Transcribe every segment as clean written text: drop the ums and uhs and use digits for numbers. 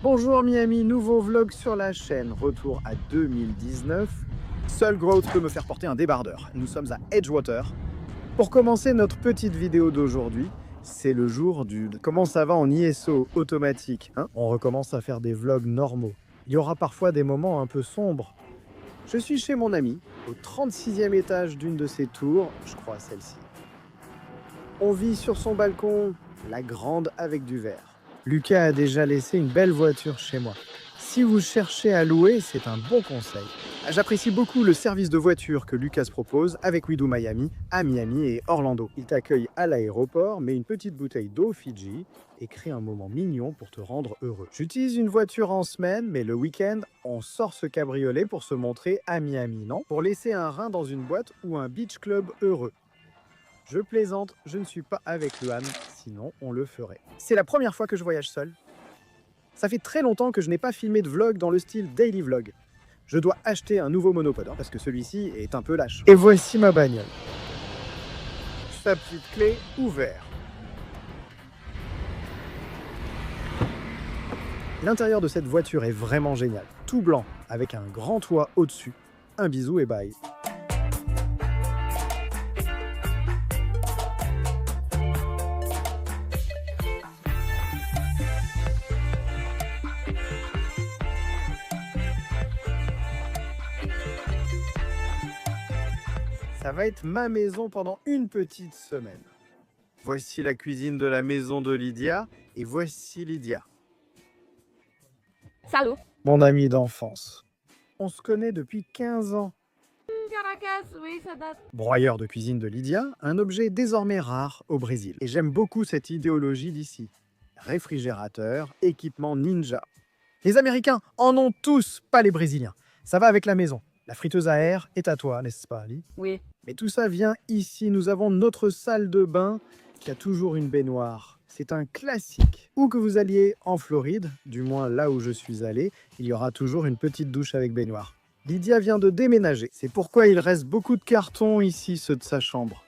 Bonjour Miami, nouveau vlog sur la chaîne, retour à 2019. Seul Growth peut me faire porter un débardeur. Nous sommes à Edgewater. Pour commencer notre petite vidéo d'aujourd'hui, c'est le jour du comment ça va en ISO automatique. On recommence à faire des vlogs normaux. Il y aura parfois des moments un peu sombres. Je suis chez mon ami, au 36e étage d'une de ses tours, je crois celle-ci. On vit sur son balcon, la grande avec du verre. Lucas a déjà laissé une belle voiture chez moi. Si vous cherchez à louer, c'est un bon conseil. J'apprécie beaucoup le service de voiture que Lucas propose avec We Do Miami à Miami et Orlando. Il t'accueille à l'aéroport, met une petite bouteille d'eau Fiji et crée un moment mignon pour te rendre heureux. J'utilise une voiture en semaine, mais le week-end, on sort ce cabriolet pour se montrer à Miami, non? Pour laisser un rein dans une boîte ou un beach club heureux. Je plaisante, je ne suis pas avec Luan, sinon on le ferait. C'est la première fois que je voyage seul. Ça fait très longtemps que je n'ai pas filmé de vlog dans le style daily vlog. Je dois acheter un nouveau monopode, parce que celui-ci est un peu lâche. Et voici ma bagnole. Sa petite clé ouverte. L'intérieur de cette voiture est vraiment génial. Tout blanc, avec un grand toit au-dessus. Un bisou et bye. Ça va être ma maison pendant une petite semaine. Voici la cuisine de la maison de Lydia et voici Lydia. Salut. Mon ami d'enfance. On se connaît depuis 15 ans. Caracas, oui, ça date. Broyeur de cuisine de Lydia, un objet désormais rare au Brésil. Et j'aime beaucoup cette idéologie d'ici. Réfrigérateur, équipement ninja. Les Américains en ont tous, pas les Brésiliens. Ça va avec la maison. La friteuse à air est à toi, n'est-ce pas, Ali? Oui. Mais tout ça vient ici. Nous avons notre salle de bain qui a toujours une baignoire. C'est un classique. Où que vous alliez en Floride, du moins là où je suis allé, il y aura toujours une petite douche avec baignoire. Lydia vient de déménager. C'est pourquoi il reste beaucoup de cartons ici, ceux de sa chambre.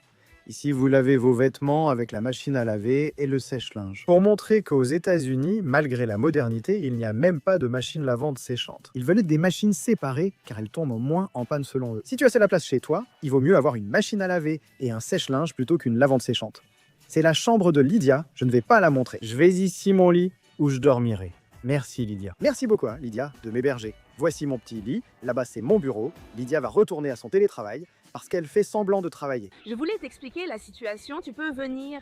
Ici, vous lavez vos vêtements avec la machine à laver et le sèche-linge. Pour montrer qu'aux États-Unis, malgré la modernité, il n'y a même pas de machine lavante séchante. Ils veulent des machines séparées car elles tombent moins en panne selon eux. Si tu as assez la place chez toi, il vaut mieux avoir une machine à laver et un sèche-linge plutôt qu'une lavante séchante. C'est la chambre de Lydia, je ne vais pas la montrer. Je vais ici mon lit où je dormirai. Merci Lydia. Merci beaucoup Lydia de m'héberger. Voici mon petit lit, là-bas c'est mon bureau. Lydia va retourner à son télétravail parce qu'elle fait semblant de travailler. Je voulais t'expliquer la situation, tu peux venir.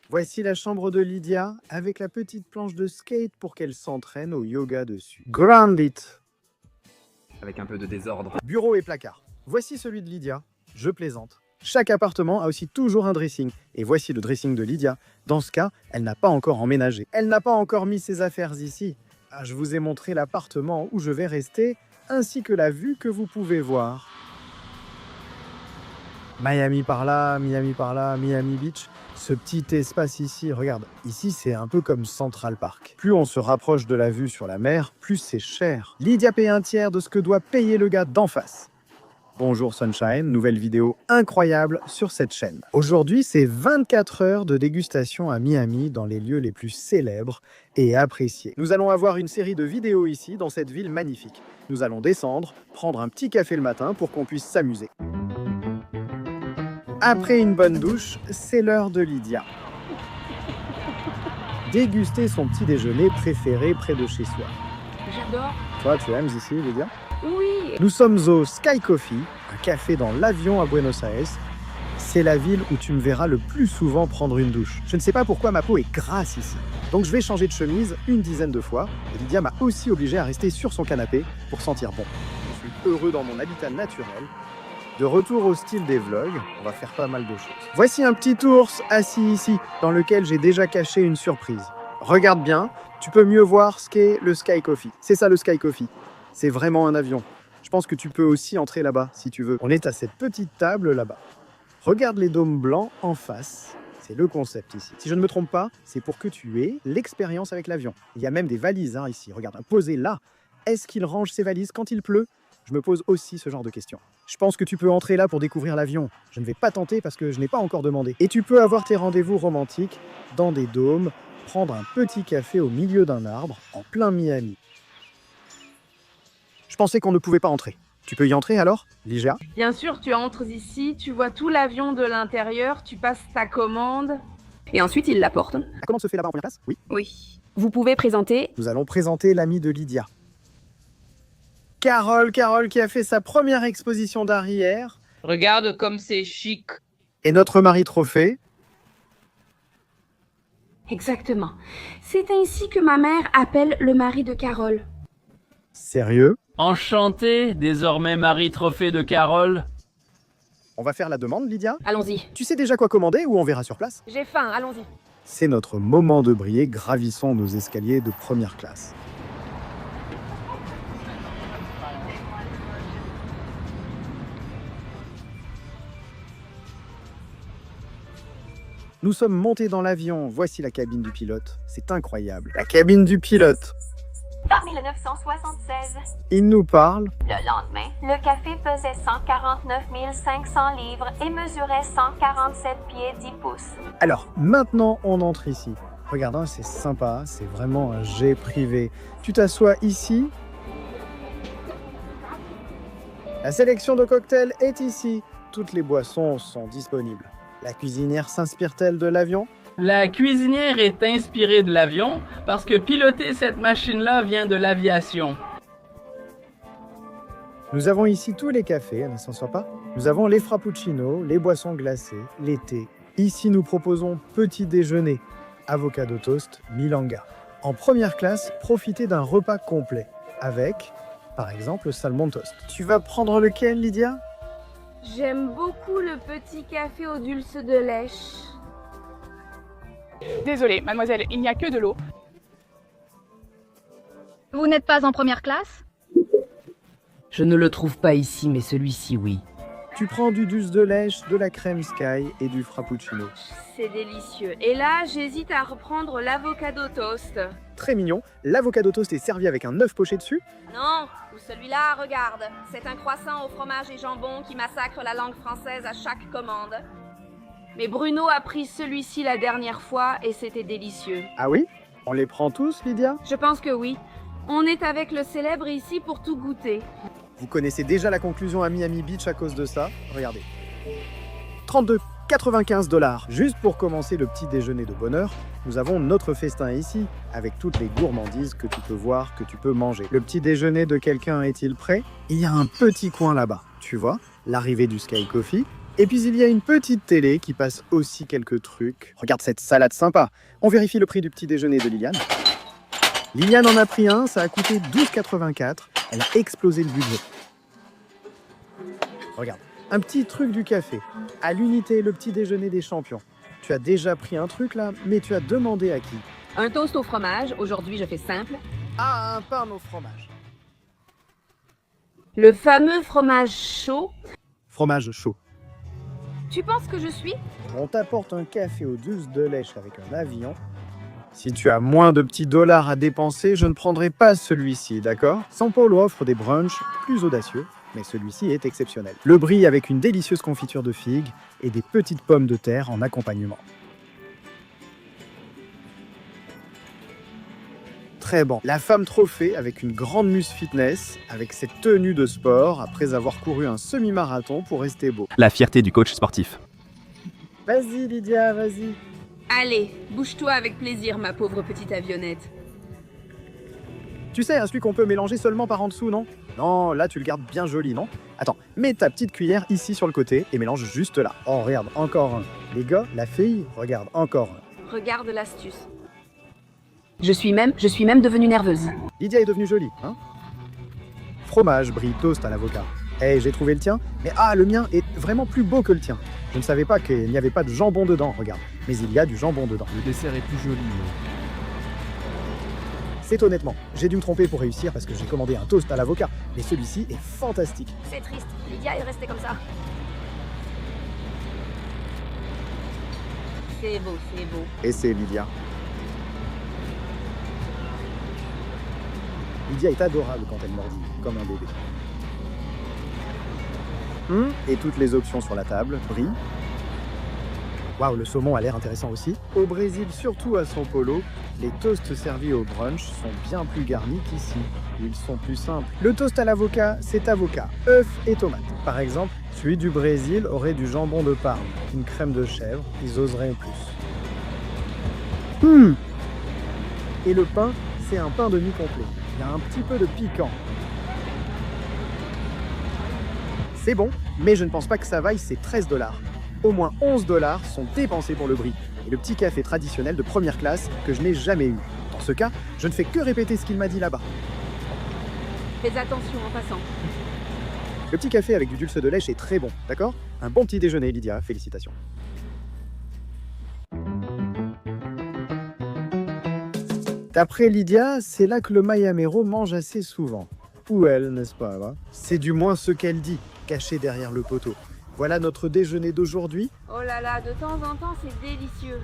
Voici la chambre de Lydia avec la petite planche de skate pour qu'elle s'entraîne au yoga dessus. Grand it. Avec un peu de désordre. Bureau et placard. Voici celui de Lydia. Je plaisante. Chaque appartement a aussi toujours un dressing. Et voici le dressing de Lydia. Dans ce cas, elle n'a pas encore emménagé. Elle n'a pas encore mis ses affaires ici. Je vous ai montré l'appartement où je vais rester, ainsi que la vue que vous pouvez voir. Miami par là, Miami Beach. Ce petit espace ici, regarde, ici c'est un peu comme Central Park. Plus on se rapproche de la vue sur la mer, plus c'est cher. Lydia paye un tiers de ce que doit payer le gars d'en face. Bonjour Sunshine, nouvelle vidéo incroyable sur cette chaîne. Aujourd'hui, c'est 24 heures de dégustation à Miami dans les lieux les plus célèbres et appréciés. Nous allons avoir une série de vidéos ici dans cette ville magnifique. Nous allons descendre, prendre un petit café le matin pour qu'on puisse s'amuser. Après une bonne douche, c'est l'heure de Lydia. Déguster son petit déjeuner préféré près de chez soi. J'adore. Toi, tu aimes ici, Lydia? Oui. Nous sommes au Sky Coffee, un café dans l'avion à Buenos Aires. C'est la ville où tu me verras le plus souvent prendre une douche. Je ne sais pas pourquoi ma peau est grasse ici. Donc je vais changer de chemise une dizaine de fois. Et Lydia m'a aussi obligé à rester sur son canapé pour sentir bon. Je suis heureux dans mon habitat naturel. De retour au style des vlogs, on va faire pas mal de choses. Voici un petit ours assis ici, dans lequel j'ai déjà caché une surprise. Regarde bien, tu peux mieux voir ce qu'est le Sky Coffee. C'est ça le Sky Coffee. C'est vraiment un avion. Je pense que tu peux aussi entrer là-bas, si tu veux. On est à cette petite table là-bas. Regarde les dômes blancs en face. C'est le concept ici. Si je ne me trompe pas, c'est pour que tu aies l'expérience avec l'avion. Il y a même des valises ici. Regarde, posées là. Est-ce qu'il range ses valises quand il pleut? Je me pose aussi ce genre de questions. Je pense que tu peux entrer là pour découvrir l'avion. Je ne vais pas tenter parce que je n'ai pas encore demandé. Et tu peux avoir tes rendez-vous romantiques dans des dômes prendre un petit café au milieu d'un arbre, en plein Miami. Je pensais qu'on ne pouvait pas entrer. Tu peux y entrer alors, Ligia? Bien sûr, tu entres ici, tu vois tout l'avion de l'intérieur, tu passes ta commande. Et ensuite, il l'apporte. La commande se fait là-bas en première classe? Oui. Oui. Vous pouvez présenter. Nous allons présenter l'ami de Lydia. Carole qui a fait sa première exposition d'art hier. Regarde comme c'est chic. Et notre mari trophée. Exactement. C'est ainsi que ma mère appelle le mari de Carole. Sérieux? Enchanté, désormais mari trophée de Carole. On va faire la demande, Lydia? Allons-y. Tu sais déjà quoi commander ou on verra sur place? J'ai faim, allons-y. C'est notre moment de briller, gravissons nos escaliers de première classe. Nous sommes montés dans l'avion, voici la cabine du pilote. C'est incroyable. La cabine du pilote. En 1976, Il nous parle. le lendemain, le café pesait 149 500 livres et mesurait 147 pieds 10 pouces. Alors, maintenant, on entre ici. Regarde, hein, c'est sympa, c'est vraiment un jet privé. Tu t'assois ici. La sélection de cocktails est ici. Toutes les boissons sont disponibles. La cuisinière s'inspire-t-elle de l'avion? La cuisinière est inspirée de l'avion parce que piloter cette machine-là vient de l'aviation. Nous avons ici tous les cafés, elle ne s'en sort pas. Nous avons les frappuccinos, les boissons glacées, les thés. Ici, nous proposons petit déjeuner, avocado toast, milanga. En première classe, profitez d'un repas complet avec, par exemple, le salmon toast. Tu vas prendre lequel, Lydia? J'aime beaucoup le petit café au dulce de lèche. Désolée, mademoiselle, il n'y a que de l'eau. Vous n'êtes pas en première classe? Je ne le trouve pas ici, mais celui-ci, oui. Tu prends du dulce de lèche, de la crème sky et du frappuccino. C'est délicieux. Et là, j'hésite à reprendre l'avocado toast. Très mignon, l'avocado toast est servi avec un œuf poché dessus. Non, ou celui-là, regarde. C'est un croissant au fromage et jambon qui massacre la langue française à chaque commande. Mais Bruno a pris celui-ci la dernière fois et c'était délicieux. Ah oui? On les prend tous, Lydia? Je pense que oui. On est avec le célèbre ici pour tout goûter. Vous connaissez déjà la conclusion à Miami Beach à cause de ça. Regardez. 32,95 $. Juste pour commencer le petit déjeuner de bonheur, nous avons notre festin ici, avec toutes les gourmandises que tu peux voir, que tu peux manger. Le petit déjeuner de quelqu'un est-il prêt? Il y a un petit coin là-bas, tu vois, l'arrivée du Sky Coffee. Et puis il y a une petite télé qui passe aussi quelques trucs. Regarde cette salade sympa. On vérifie le prix du petit déjeuner de Liliane. Liliane en a pris un, ça a coûté 12,84 $. Elle a explosé le budget. Regarde, un petit truc du café. À l'unité, le petit déjeuner des champions. Tu as déjà pris un truc là, mais tu as demandé à qui? Un toast au fromage. Aujourd'hui, je fais simple. Ah, un pain au fromage. Le fameux fromage chaud. Fromage chaud. Tu penses que je suis? On t'apporte un café au dulce de lèche avec un avion. Si tu as moins de petits dollars à dépenser, je ne prendrai pas celui-ci, d'accord? San Paulo offre des brunchs plus audacieux, mais celui-ci est exceptionnel. Le brie avec une délicieuse confiture de figues et des petites pommes de terre en accompagnement. Très bon. La femme trophée avec une grande muse fitness, avec cette tenue de sport après avoir couru un semi-marathon pour rester beau. La fierté du coach sportif. Vas-y Lydia, vas-y. Allez, bouge-toi avec plaisir, ma pauvre petite avionnette. Tu sais, celui qu'on peut mélanger seulement par en dessous, non? Non, là tu le gardes bien joli, non? Attends, mets ta petite cuillère ici sur le côté et mélange juste là. Oh, regarde, encore un. Les gars, la fille, regarde, encore un. Regarde l'astuce. Je suis même devenue nerveuse. Lydia est devenue jolie, hein? Fromage, brie, toast à l'avocat. Hey, j'ai trouvé le tien, mais le mien est vraiment plus beau que le tien. Je ne savais pas qu'il n'y avait pas de jambon dedans, regarde. Mais il y a du jambon dedans. Le dessert est plus joli. C'est honnêtement, j'ai dû me tromper pour réussir parce que j'ai commandé un toast à l'avocat. Mais celui-ci est fantastique. C'est triste, Lydia est restée comme ça. C'est beau, c'est beau. Et c'est Lydia. Lydia est adorable quand elle mordit, comme un bébé. Et toutes les options sur la table, brie, Waouh, le saumon a l'air intéressant aussi. Au Brésil, surtout à São Paulo, les toasts servis au brunch sont bien plus garnis qu'ici. Ils sont plus simples. Le toast à l'avocat, c'est avocat, œufs et tomates. Par exemple, celui du Brésil aurait du jambon de Parme, une crème de chèvre, ils oseraient plus. Et le pain, c'est un pain demi-complet. Il y a un petit peu de piquant. C'est bon, mais je ne pense pas que ça vaille ces 13 $. Au moins 11 $ sont dépensés pour le brie et le petit café traditionnel de première classe que je n'ai jamais eu. Dans ce cas, je ne fais que répéter ce qu'il m'a dit là-bas. Fais attention en passant. Le petit café avec du dulce de lèche est très bon, d'accord? Un bon petit déjeuner, Lydia, félicitations. D'après Lydia, c'est là que le Mayamero mange assez souvent. Ou elle, n'est-ce pas? C'est du moins ce qu'elle dit, caché derrière le poteau. Voilà notre déjeuner d'aujourd'hui. Oh là là, de temps en temps, c'est délicieux.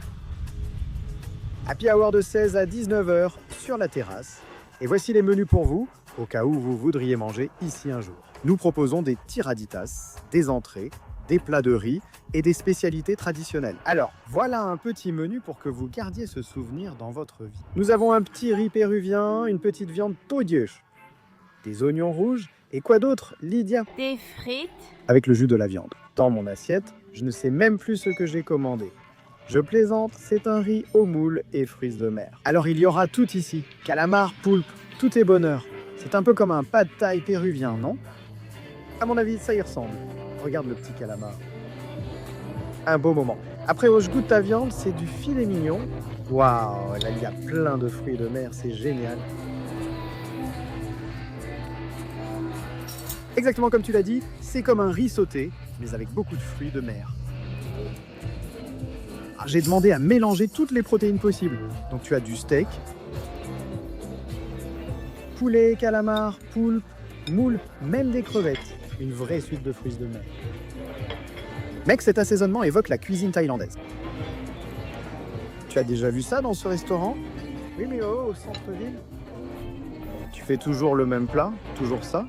Happy hour de 16 à 19h sur la terrasse. Et voici les menus pour vous, au cas où vous voudriez manger ici un jour. Nous proposons des tiraditas, des entrées, des plats de riz et des spécialités traditionnelles. Alors, voilà un petit menu pour que vous gardiez ce souvenir dans votre vie. Nous avons un petit riz péruvien, une petite viande todieuse, des oignons rouges et quoi d'autre, Lydia? Des frites. Avec le jus de la viande. Dans mon assiette, je ne sais même plus ce que j'ai commandé. Je plaisante, c'est un riz aux moules et fruits de mer. Alors il y aura tout ici, calamar, poulpe, tout est bonheur. C'est un peu comme un pad thai péruvien, non? À mon avis, ça y ressemble. Regarde le petit calamar. Un beau moment. Après, je goûte ta viande, c'est du filet mignon. Waouh, là il y a plein de fruits de mer, c'est génial. Exactement comme tu l'as dit, c'est comme un riz sauté, mais avec beaucoup de fruits de mer. J'ai demandé à mélanger toutes les protéines possibles. Donc tu as du steak, poulet, calamar, poulpe, moule, même des crevettes. Une vraie suite de fruits de mer. Mec, cet assaisonnement évoque la cuisine thaïlandaise. Tu as déjà vu ça dans ce restaurant? Oui, mais au centre-ville. Tu fais toujours le même plat? Toujours ça?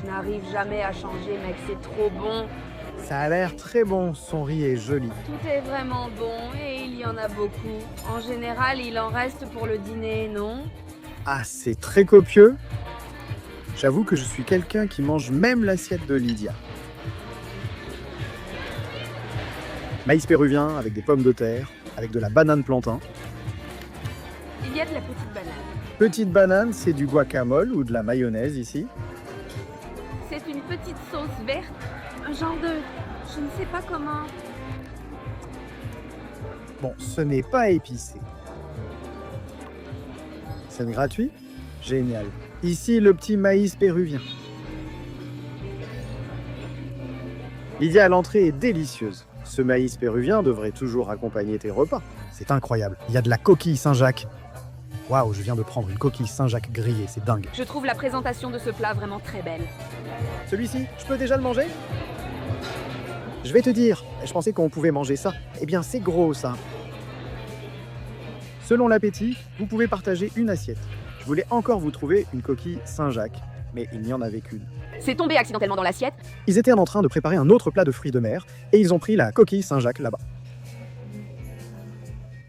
Je n'arrive jamais à changer, mec, c'est trop bon. Ça a l'air très bon, son riz est joli. Tout est vraiment bon et il y en a beaucoup. En général, il en reste pour le dîner, non? Ah, c'est très copieux. J'avoue que je suis quelqu'un qui mange même l'assiette de Lydia. Maïs péruvien avec des pommes de terre, avec de la banane plantain. Il y a de la petite banane. Petite banane, c'est du guacamole ou de la mayonnaise ici. C'est une petite sauce verte, un genre de... je ne sais pas comment... Bon, ce n'est pas épicé. C'est gratuit? Génial. Ici, le petit maïs péruvien. Lydia, à l'entrée est délicieuse. Ce maïs péruvien devrait toujours accompagner tes repas. C'est incroyable. Il y a de la coquille Saint-Jacques. Waouh, je viens de prendre une coquille Saint-Jacques grillée, c'est dingue. Je trouve la présentation de ce plat vraiment très belle. Celui-ci, je peux déjà le manger? Je vais te dire, je pensais qu'on pouvait manger ça. Eh bien, c'est gros, ça. Selon l'appétit, vous pouvez partager une assiette. Je voulais encore vous trouver une coquille Saint-Jacques, mais il n'y en avait qu'une. C'est tombé accidentellement dans l'assiette. Ils étaient en train de préparer un autre plat de fruits de mer, et ils ont pris la coquille Saint-Jacques là-bas.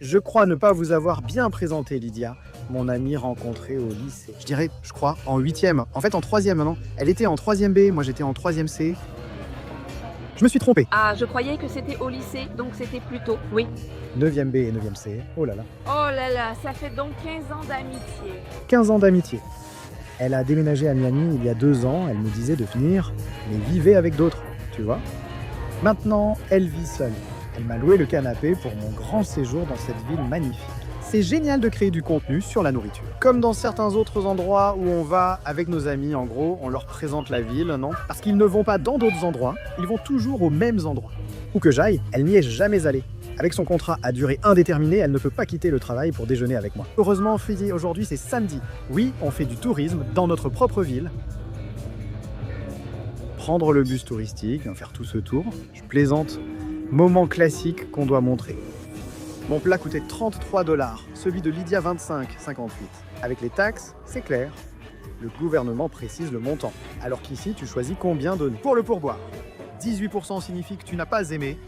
Je crois ne pas vous avoir bien présenté Lydia, mon amie rencontrée au lycée. Je crois, en 8e. En fait, en 3e, non? Elle était en 3e B, moi j'étais en 3e C. Je me suis trompé. Ah, je croyais que c'était au lycée, donc c'était plus tôt, oui. 9e B et 9e C. Oh là là. Oh là là, ça fait donc 15 ans d'amitié. 15 ans d'amitié. Elle a déménagé à Miami il y a 2 ans, elle me disait de venir, mais vivait avec d'autres, tu vois. Maintenant, elle vit seule. Elle m'a loué le canapé pour mon grand séjour dans cette ville magnifique. C'est génial de créer du contenu sur la nourriture. Comme dans certains autres endroits où on va avec nos amis, en gros, on leur présente la ville, non? Parce qu'ils ne vont pas dans d'autres endroits, ils vont toujours aux mêmes endroits. Où que j'aille, elle n'y est jamais allée. Avec son contrat à durée indéterminée, elle ne peut pas quitter le travail pour déjeuner avec moi. Heureusement, aujourd'hui c'est samedi. Oui, on fait du tourisme dans notre propre ville. Prendre le bus touristique, faire tout ce tour. Je plaisante. Moment classique qu'on doit montrer. Mon plat coûtait 33 $, celui de Lydia 25,58. Avec les taxes, c'est clair. Le gouvernement précise le montant. Alors qu'ici, tu choisis combien donner. Pour le pourboire, 18% signifie que tu n'as pas aimé,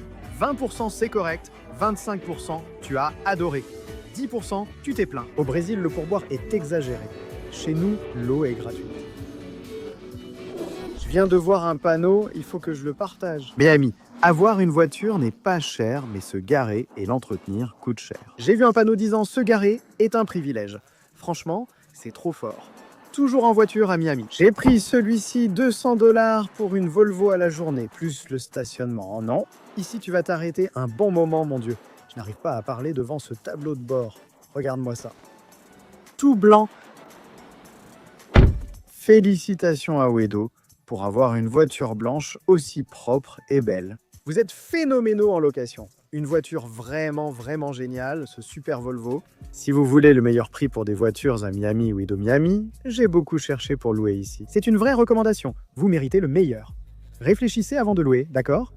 20% c'est correct, 25% tu as adoré, 10% tu t'es plaint. Au Brésil, le pourboire est exagéré. Chez nous, l'eau est gratuite. Je viens de voir un panneau, il faut que je le partage. Mes amis, avoir une voiture n'est pas cher, mais se garer et l'entretenir coûte cher. J'ai vu un panneau disant « Se garer est un privilège ». Franchement, c'est trop fort. Toujours en voiture à Miami. J'ai pris celui-ci 200 $ pour une Volvo à la journée, plus le stationnement. Oh non, ici tu vas t'arrêter un bon moment, mon Dieu. Je n'arrive pas à parler devant ce tableau de bord. Regarde-moi ça. Tout blanc. Félicitations à Wedo pour avoir une voiture blanche aussi propre et belle. Vous êtes phénoménaux en location. Une voiture vraiment géniale, ce super Volvo. Si vous voulez le meilleur prix pour des voitures à Miami ou Wedo Miami, j'ai beaucoup cherché pour louer ici. C'est une vraie recommandation. Vous méritez le meilleur. Réfléchissez avant de louer, d'accord ?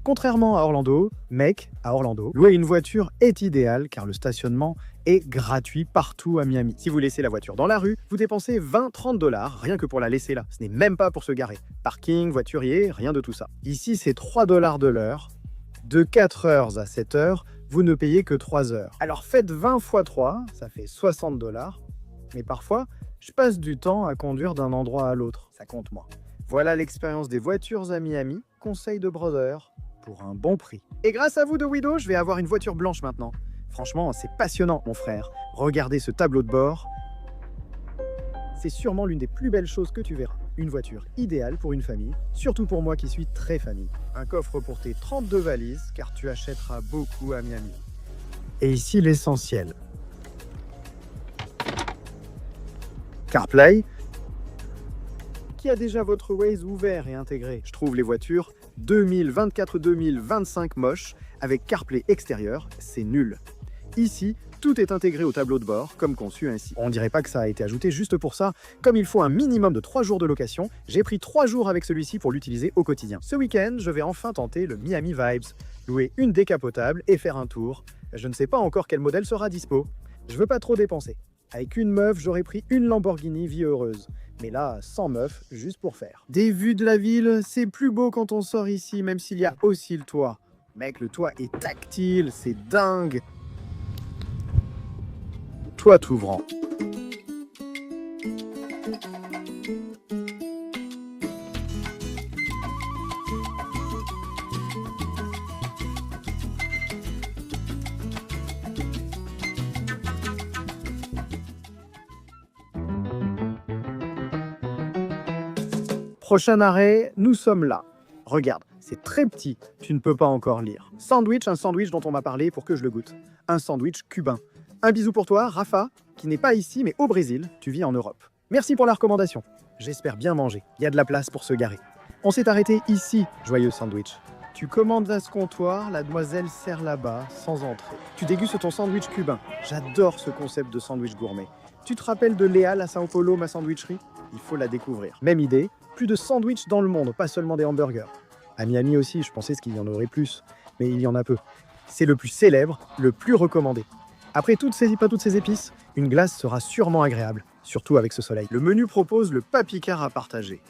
Contrairement à Orlando, à Orlando, louer une voiture est idéal car le stationnement est gratuit partout à Miami. Si vous laissez la voiture dans la rue, vous dépensez 20-30 $ rien que pour la laisser là. Ce n'est même pas pour se garer. Parking, voiturier, rien de tout ça. Ici, c'est 3 $ de l'heure. De 4 heures à 7 heures, vous ne payez que 3 heures. Alors faites 20 x 3, ça fait 60 $. Mais parfois, je passe du temps à conduire d'un endroit à l'autre. Ça compte moins. Voilà l'expérience des voitures à Miami. Conseil de Brother pour un bon prix. Et grâce à vous de Wedo, je vais avoir une voiture blanche maintenant. Franchement, c'est passionnant, mon frère. Regardez ce tableau de bord. C'est sûrement l'une des plus belles choses que tu verras. Une voiture idéale pour une famille, surtout pour moi qui suis très famille. Un coffre pour tes 32 valises, car tu achèteras beaucoup à Miami. Et ici, l'essentiel. CarPlay, qui a déjà votre Waze ouvert et intégré. Je trouve les voitures 2024-2025 moches, avec CarPlay extérieur, c'est nul. Ici, tout est intégré au tableau de bord, comme conçu ainsi. On dirait pas que ça a été ajouté juste pour ça. Comme il faut un minimum de 3 jours de location, j'ai pris 3 jours avec celui-ci pour l'utiliser au quotidien. Ce week-end, je vais enfin tenter le Miami Vibes, louer une décapotable et faire un tour. Je ne sais pas encore quel modèle sera dispo. Je veux pas trop dépenser. Avec une meuf, j'aurais pris une Lamborghini Vie Heureuse. Mais là, sans meuf, juste pour faire. Des vues de la ville, c'est plus beau quand on sort ici, même s'il y a aussi le toit. Mec, le toit est tactile, c'est dingue. Toit ouvrant. Prochain arrêt, nous sommes là. Regarde, c'est très petit, tu ne peux pas encore lire. Sandwich, un sandwich dont on m'a parlé pour que je le goûte. Un sandwich cubain. Un bisou pour toi, Rafa, qui n'est pas ici mais au Brésil, tu vis en Europe. Merci pour la recommandation. J'espère bien manger, il y a de la place pour se garer. On s'est arrêté ici, joyeux sandwich. Tu commandes à ce comptoir, la demoiselle sert là-bas, sans entrée. Tu dégustes ton sandwich cubain. J'adore ce concept de sandwich gourmet. Tu te rappelles de Léa, à Sao Paulo, ma sandwicherie? Il faut la découvrir. Même idée, plus de sandwichs dans le monde, pas seulement des hamburgers. À Miami aussi, je pensais qu'il y en aurait plus, mais il y en a peu. C'est le plus célèbre, le plus recommandé. Après toutes ces épices, une glace sera sûrement agréable, surtout avec ce soleil. Le menu propose le papicard à partager.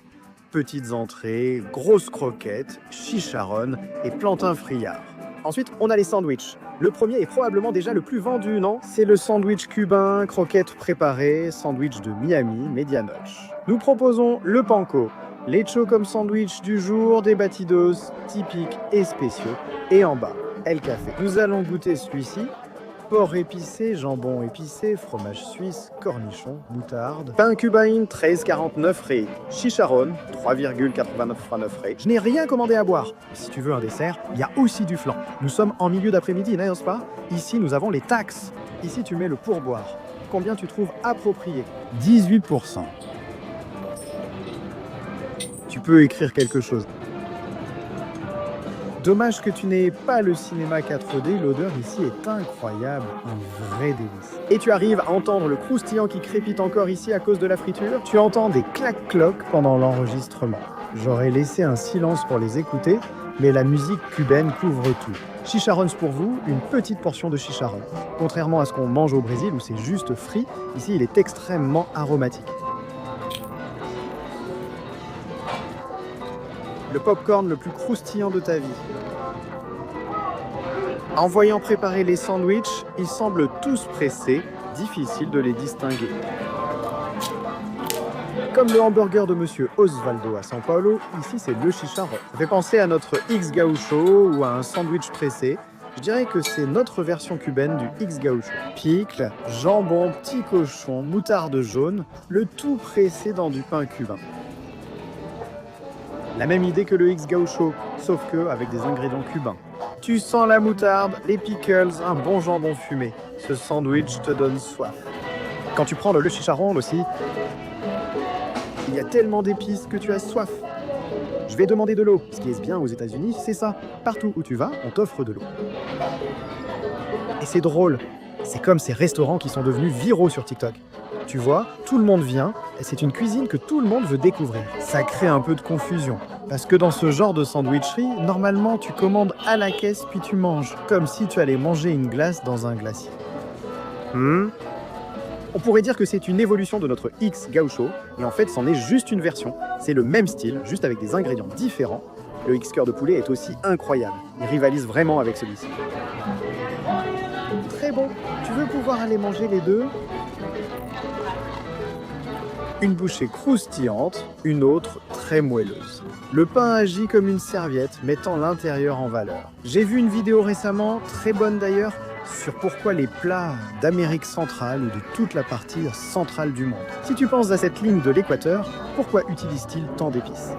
Petites entrées, grosses croquettes, chicharronnes et plantain friard. Ensuite, on a les sandwichs. Le premier est probablement déjà le plus vendu, non? C'est le sandwich cubain, croquettes préparées, sandwich de Miami, medianoche. Nous proposons le panko, lecho comme sandwich du jour, des batidos typiques et spéciaux, et en bas, El Café. Nous allons goûter celui-ci. Porc épicé, jambon épicé, fromage suisse, cornichon, moutarde. Pain cubain, 13,49 ré. Chicharron, 3,89 ré. Je n'ai rien commandé à boire. Si tu veux un dessert, il y a aussi du flan. Nous sommes en milieu d'après-midi, n'est-ce pas? Ici, nous avons les taxes. Ici, tu mets le pourboire. Combien tu trouves approprié? 18%. Tu peux écrire quelque chose. Dommage que tu n'aies pas le cinéma 4D, l'odeur ici est incroyable, un vrai délice. Et tu arrives à entendre le croustillant qui crépite encore ici à cause de la friture. Tu entends des clac-clocs pendant l'enregistrement. J'aurais laissé un silence pour les écouter, mais la musique cubaine couvre tout. Chicharrones pour vous, une petite portion de chicharron. Contrairement à ce qu'on mange au Brésil où c'est juste frit, ici il est extrêmement aromatique. Le popcorn le plus croustillant de ta vie. En voyant préparer les sandwichs, ils semblent tous pressés, difficile de les distinguer. Comme le hamburger de Monsieur Osvaldo à São Paulo, ici c'est le chicharron. Ça fait penser à notre X Gaucho ou à un sandwich pressé. Je dirais que c'est notre version cubaine du X Gaucho. Pickles, jambon, petit cochon, moutarde jaune, le tout pressé dans du pain cubain. La même idée que le X Gaucho, sauf que avec des ingrédients cubains. Tu sens la moutarde, les pickles, un bon jambon fumé. Ce sandwich te donne soif. Quand tu prends le chicharron aussi, il y a tellement d'épices que tu as soif. Je vais demander de l'eau. Ce qui est bien aux États-Unis, c'est ça. Partout où tu vas, on t'offre de l'eau. Et c'est drôle. C'est comme ces restaurants qui sont devenus viraux sur TikTok. Tu vois, tout le monde vient et c'est une cuisine que tout le monde veut découvrir. Ça crée un peu de confusion. Parce que dans ce genre de sandwicherie, normalement, tu commandes à la caisse puis tu manges. Comme si tu allais manger une glace dans un glacier. On pourrait dire que c'est une évolution de notre X Gaucho, mais en fait, c'en est juste une version. C'est le même style, juste avec des ingrédients différents. Le X cœur de poulet est aussi incroyable. Il rivalise vraiment avec celui-ci. Très bon. Tu veux pouvoir aller manger les deux? Une bouchée croustillante, une autre très moelleuse. Le pain agit comme une serviette, mettant l'intérieur en valeur. J'ai vu une vidéo récemment, très bonne d'ailleurs, sur pourquoi les plats d'Amérique centrale ou de toute la partie centrale du monde. Si tu penses à cette ligne de l'équateur, pourquoi utilise-t-il tant d'épices?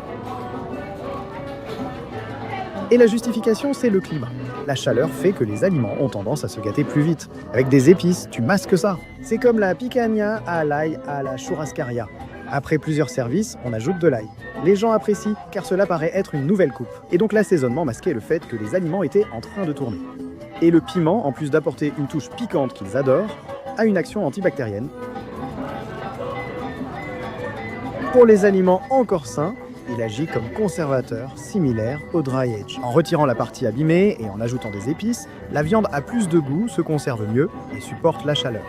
Et la justification, c'est le climat. La chaleur fait que les aliments ont tendance à se gâter plus vite. Avec des épices, tu masques ça. C'est comme la picanha à l'ail à la churrascaria. Après plusieurs services, on ajoute de l'ail. Les gens apprécient car cela paraît être une nouvelle coupe. Et donc l'assaisonnement masquait le fait que les aliments étaient en train de tourner. Et le piment, en plus d'apporter une touche piquante qu'ils adorent, a une action antibactérienne. Pour les aliments encore sains, il agit comme conservateur, similaire au dry age. En retirant la partie abîmée et en ajoutant des épices, la viande a plus de goût, se conserve mieux et supporte la chaleur.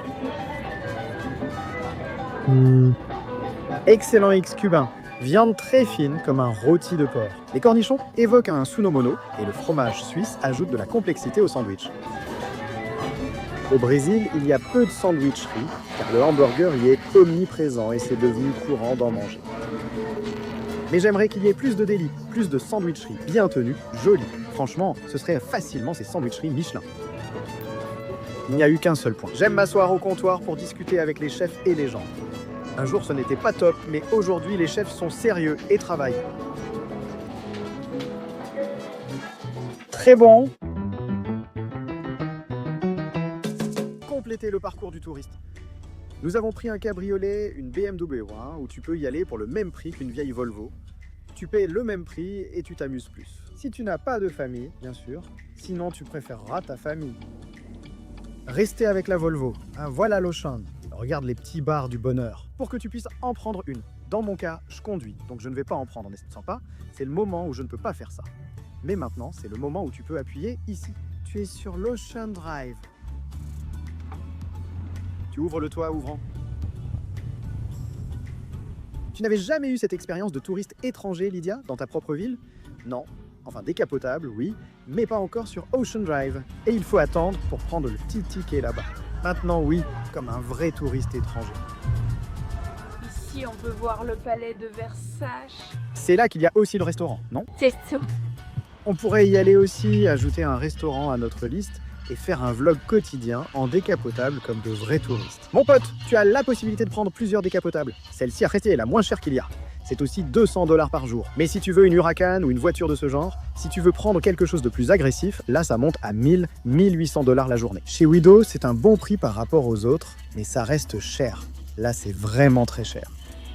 Excellent X cubain. Viande très fine comme un rôti de porc. Les cornichons évoquent un sunomono et le fromage suisse ajoute de la complexité au sandwich. Au Brésil, il y a peu de sandwicheries car le hamburger y est omniprésent et c'est devenu courant d'en manger. Mais j'aimerais qu'il y ait plus de délit, plus de sandwicheries bien tenues, jolies. Franchement, ce serait facilement ces sandwicheries Michelin. Il n'y a eu qu'un seul point. J'aime m'asseoir au comptoir pour discuter avec les chefs et les gens. Un jour, ce n'était pas top, mais aujourd'hui, les chefs sont sérieux et travaillent. Très bon. Complétez le parcours du touriste. Nous avons pris un cabriolet, une BMW, où tu peux y aller pour le même prix qu'une vieille Volvo. Tu payes le même prix et tu t'amuses plus. Si tu n'as pas de famille, bien sûr, sinon tu préféreras ta famille. Restez avec la Volvo. Voilà l'Ocean. Regarde les petits bars du bonheur. Pour que tu puisses en prendre une. Dans mon cas, je conduis, donc je ne vais pas en prendre, n'est-ce pas? C'est le moment où je ne peux pas faire ça. Mais maintenant, c'est le moment où tu peux appuyer ici. Tu es sur l'Ocean Drive. Tu ouvres le toit ouvrant. Tu n'avais jamais eu cette expérience de touriste étranger, Lydia, dans ta propre ville? Non. Enfin, décapotable, oui, mais pas encore sur Ocean Drive. Et il faut attendre pour prendre le petit ticket là-bas. Maintenant, oui, comme un vrai touriste étranger. Ici, on peut voir le palais de Versailles. C'est là qu'il y a aussi le restaurant, non? C'est tout. On pourrait y aller aussi, ajouter un restaurant à notre liste et faire un vlog quotidien en décapotable comme de vrais touristes. Mon pote, tu as la possibilité de prendre plusieurs décapotables. Celle-ci à rester est la moins chère qu'il y a. C'est aussi 200 $ par jour. Mais si tu veux une Huracan ou une voiture de ce genre, si tu veux prendre quelque chose de plus agressif, là ça monte à 1000, 1800 $ la journée. Chez Wido, c'est un bon prix par rapport aux autres, mais ça reste cher. Là, c'est vraiment très cher.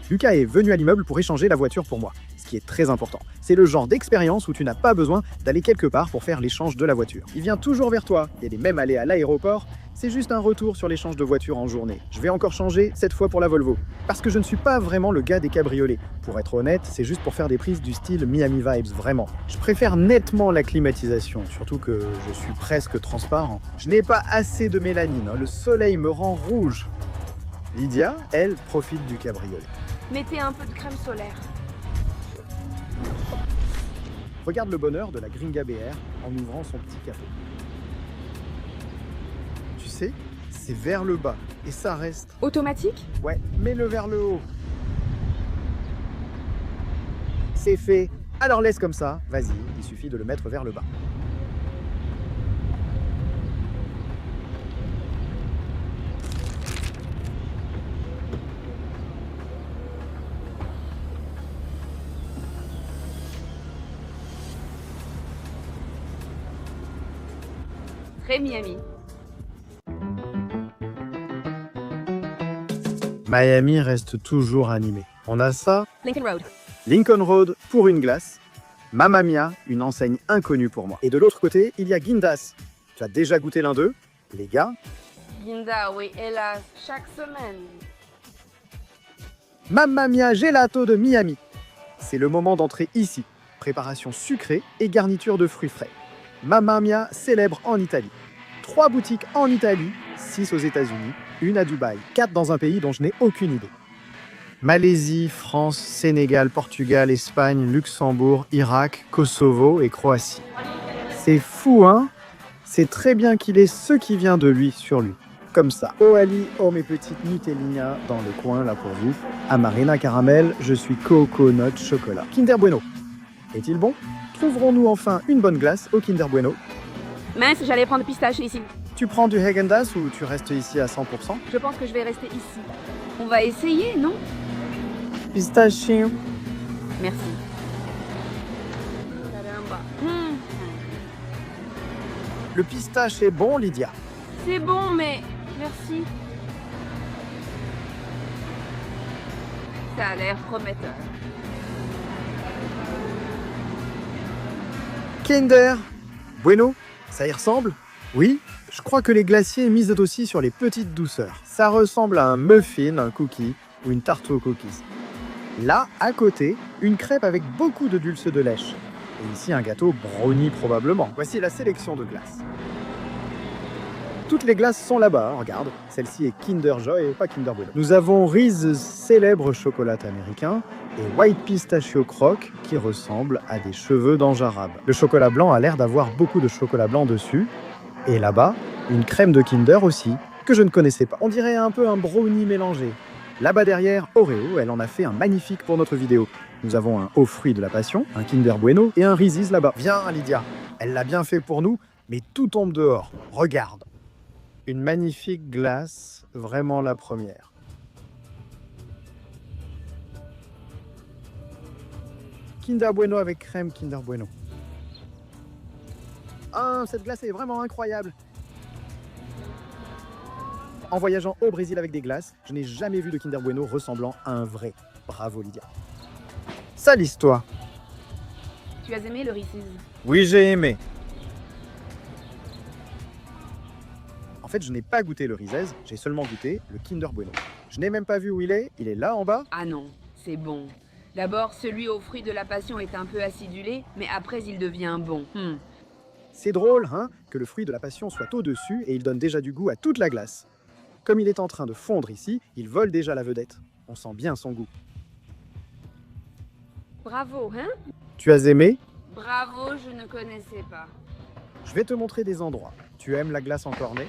Lucas est venu à l'immeuble pour échanger la voiture pour moi, ce qui est très important. C'est le genre d'expérience où tu n'as pas besoin d'aller quelque part pour faire l'échange de la voiture. Il vient toujours vers toi, il est même allé à l'aéroport, c'est juste un retour sur l'échange de voiture en journée. Je vais encore changer, cette fois pour la Volvo. Parce que je ne suis pas vraiment le gars des cabriolets. Pour être honnête, c'est juste pour faire des prises du style Miami Vibes, vraiment. Je préfère nettement la climatisation, surtout que je suis presque transparent. Je n'ai pas assez de mélanine, le soleil me rend rouge. Lydia, elle, profite du cabriolet. Mettez un peu de crème solaire. Regarde le bonheur de la Gringa BR en ouvrant son petit capot. c'est vers le bas. Et ça reste. Automatique? Ouais, mets-le vers le haut. C'est fait. Alors laisse comme ça. Vas-y, il suffit de le mettre vers le bas. Très Miami. Miami reste toujours animé. On a ça, Lincoln Road. Lincoln Road pour une glace, Mamma Mia, une enseigne inconnue pour moi. Et de l'autre côté, il y a Gindas. Tu as déjà goûté l'un d'eux, les gars? Ginda, oui, hélas, chaque semaine. Mamma Mia Gelato de Miami. C'est le moment d'entrer ici. Préparation sucrée et garniture de fruits frais. Mamma Mia célèbre en Italie. 3 boutiques en Italie, 6 aux États-Unis, 1 à Dubaï, 4 dans un pays dont je n'ai aucune idée. Malaisie, France, Sénégal, Portugal, Espagne, Luxembourg, Irak, Kosovo et Croatie. C'est fou, hein? C'est très bien qu'il ait ce qui vient de lui sur lui. Comme ça. Oh Ali, oh mes petites Nutellina dans le coin là pour vous. Amarena caramel, je suis coconut chocolat. Kinder Bueno. Est-il bon? Trouverons-nous enfin une bonne glace au Kinder Bueno? Mince, j'allais prendre pistache ici. Tu prends du Häagen-Dazs ou tu restes ici à 100%? Je pense que je vais rester ici. On va essayer, non? Pistachio. Merci. Caramba. Le pistache est bon, Lydia. C'est bon, mais... Merci. Ça a l'air prometteur. Kinder Bueno, ça y ressemble? Oui, je crois que les glaciers misent aussi sur les petites douceurs. Ça ressemble à un muffin, un cookie ou une tarte aux cookies. Là, à côté, une crêpe avec beaucoup de dulce de lèche. Et ici, un gâteau brownie probablement. Voici la sélection de glaces. Toutes les glaces sont là-bas, regarde. Celle-ci est Kinder Joy et pas Kinder Bueno. Nous avons Reese's célèbre chocolat américain et White Pistachio Croque qui ressemble à des cheveux d'ange arabe. Le chocolat blanc a l'air d'avoir beaucoup de chocolat blanc dessus. Et là-bas, une crème de Kinder aussi, que je ne connaissais pas. On dirait un peu un brownie mélangé. Là-bas derrière, Oreo, elle en a fait un magnifique pour notre vidéo. Nous avons un aux fruits de la passion, un Kinder Bueno et un Reese's là-bas. Viens Lydia, elle l'a bien fait pour nous, mais tout tombe dehors. Regarde. Une magnifique glace, vraiment la première. Kinder Bueno avec crème Kinder Bueno. Ah, cette glace est vraiment incroyable. En voyageant au Brésil avec des glaces, je n'ai jamais vu de Kinder Bueno ressemblant à un vrai. Bravo Lydia. Salisse-toi. Tu as aimé le Reese's? Oui, j'ai aimé. En fait, je n'ai pas goûté le Reese's, j'ai seulement goûté le Kinder Bueno. Je n'ai même pas vu où il est là en bas. Ah non, c'est bon. D'abord, celui aux fruits de la passion est un peu acidulé, mais après il devient bon. C'est drôle, hein, que le fruit de la passion soit au-dessus et il donne déjà du goût à toute la glace. Comme il est en train de fondre ici, il vole déjà la vedette. On sent bien son goût. Bravo, hein? Tu as aimé? Bravo, je ne connaissais pas. Je vais te montrer des endroits. Tu aimes la glace en cornet?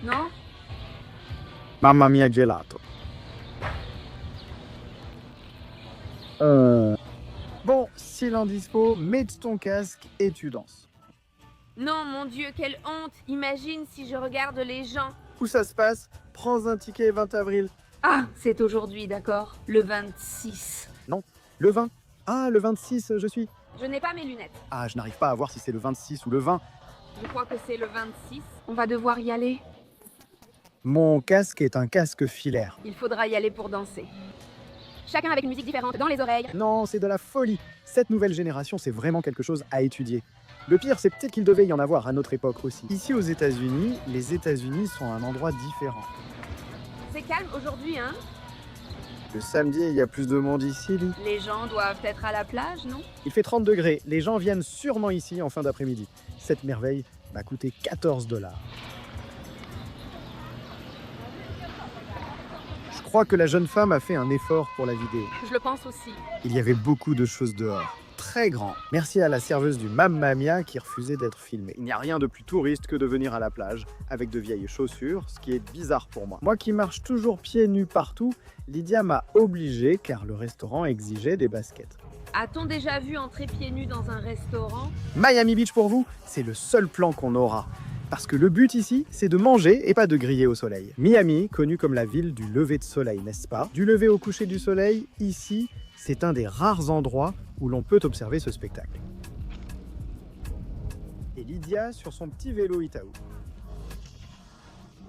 Non? Mamma Mia Gelato. Bon, s'il en dispo, mets ton casque et tu danses. Non, mon Dieu, quelle honte! Imagine si je regarde les gens. Où ça se passe? Prends un ticket 20 avril. Ah, c'est aujourd'hui, d'accord? Le 26. Non, le 20. Ah, le 26, je suis. Je n'ai pas mes lunettes. Ah, je n'arrive pas à voir si c'est le 26 ou le 20. Je crois que c'est le 26. On va devoir y aller. Mon casque est un casque filaire. Il faudra y aller pour danser. Chacun avec une musique différente dans les oreilles. Non, c'est de la folie. Cette nouvelle génération, c'est vraiment quelque chose à étudier. Le pire, c'est peut-être qu'il devait y en avoir à notre époque aussi. Ici aux États-Unis, les États-Unis sont un endroit différent. C'est calme aujourd'hui, hein? Le samedi, il y a plus de monde ici, Lee. Les gens doivent être à la plage, non? Il fait 30 degrés. Les gens viennent sûrement ici en fin d'après-midi. Cette merveille m'a coûté 14 $. Je crois que la jeune femme a fait un effort pour la vidéo. Je le pense aussi. Il y avait beaucoup de choses dehors. très grand. Merci à la serveuse du Mamma Mia qui refusait d'être filmée. Il n'y a rien de plus touriste que de venir à la plage avec de vieilles chaussures, ce qui est bizarre pour moi. Moi qui marche toujours pieds nus partout, Lydia m'a obligé car le restaurant exigeait des baskets. A-t-on déjà vu entrer pieds nus dans un restaurant? Miami Beach pour vous, c'est le seul plan qu'on aura. Parce que le but ici, c'est de manger et pas de griller au soleil. Miami, connue comme la ville du lever de soleil, n'est-ce pas? Du lever au coucher du soleil, ici, c'est un des rares endroits où l'on peut observer ce spectacle. Et Lydia sur son petit vélo Itaú.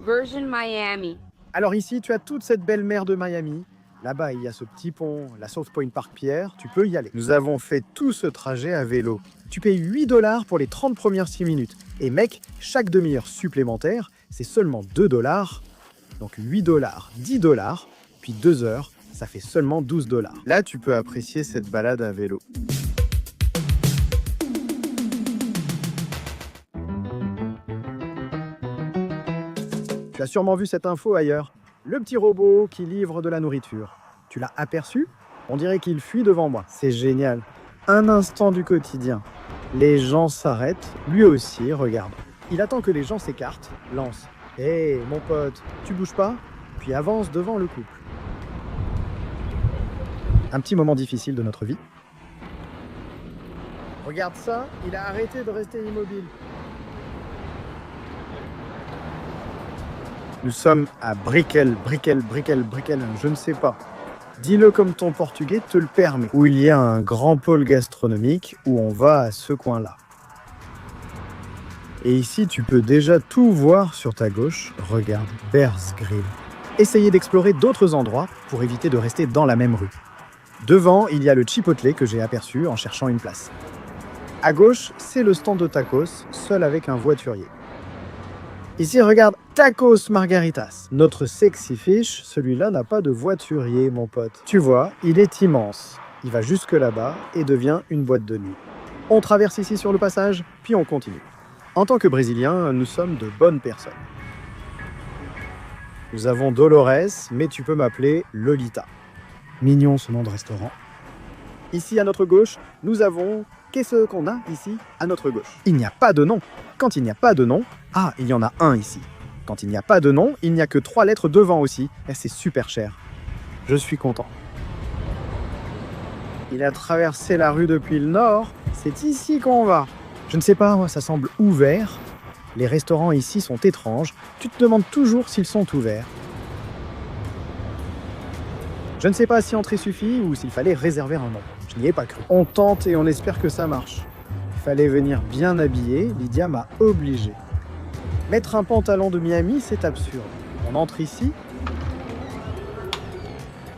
Virgin Miami. Alors ici, tu as toute cette belle mer de Miami. Là-bas, il y a ce petit pont, la South Point Park Pier, tu peux y aller. Nous avons fait tout ce trajet à vélo. Tu payes 8 $ pour les 30 premières 6 minutes. Et mec, chaque demi-heure supplémentaire, c'est seulement 2 $. Donc 8 $, 10 $, puis 2 heures, ça fait seulement 12 $. Là, tu peux apprécier cette balade à vélo. Tu as sûrement vu cette info ailleurs. Le petit robot qui livre de la nourriture. Tu l'as aperçu? On dirait qu'il fuit devant moi. C'est génial. Un instant du quotidien. Les gens s'arrêtent. Lui aussi, regarde. Il attend que les gens s'écartent. Lance. Hé, mon pote, tu bouges pas? Puis avance devant le couple. Un petit moment difficile de notre vie. Regarde ça, il a arrêté de rester immobile. Nous sommes à Brickell, je ne sais pas. Dis-le comme ton portugais te le permet. Où il y a un grand pôle gastronomique où on va à ce coin-là. Et ici, tu peux déjà tout voir sur ta gauche. Regarde, Bears Grill. Essayez d'explorer d'autres endroits pour éviter de rester dans la même rue. Devant, il y a le Chipotle que j'ai aperçu en cherchant une place. À gauche, c'est le stand de tacos, seul avec un voiturier. Ici, regarde, Tacos Margaritas. Notre sexy fish, celui-là n'a pas de voiturier, mon pote. Tu vois, il est immense. Il va jusque là-bas et devient une boîte de nuit. On traverse ici sur le passage, puis on continue. En tant que Brésiliens, nous sommes de bonnes personnes. Nous avons Dolores, mais tu peux m'appeler Lolita. Mignon ce nom de restaurant. Ici, à notre gauche, nous avons... Qu'est-ce qu'on a ici, à notre gauche? Il n'y a pas de nom. Quand il n'y a pas de nom... Ah, il y en a un ici. Quand il n'y a pas de nom, il n'y a que 3 lettres devant aussi. Et c'est super cher. Je suis content. Il a traversé la rue depuis le nord. C'est ici qu'on va. Je ne sais pas, moi, ça semble ouvert. Les restaurants ici sont étranges. Tu te demandes toujours s'ils sont ouverts. Je ne sais pas si entrer suffit ou s'il fallait réserver un nom. Je n'y ai pas cru. On tente et on espère que ça marche. Il fallait venir bien habillé. Lydia m'a obligé. Mettre un pantalon de Miami, c'est absurde. On entre ici.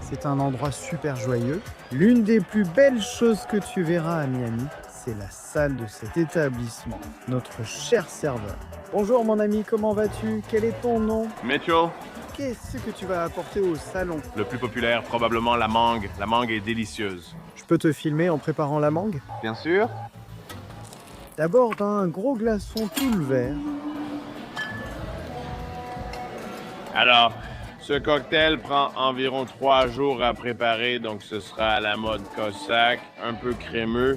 C'est un endroit super joyeux. L'une des plus belles choses que tu verras à Miami, c'est la salle de cet établissement. Notre cher serveur. Bonjour mon ami, comment vas-tu? Quel est ton nom? Mitchell. Qu'est-ce que tu vas apporter au salon? Le plus populaire, probablement la mangue. La mangue est délicieuse. Je peux te filmer en préparant la mangue? Bien sûr. D'abord un gros glaçon tout le vert. Alors, ce cocktail prend environ 3 jours à préparer, donc ce sera à la mode Cossack, un peu crémeux.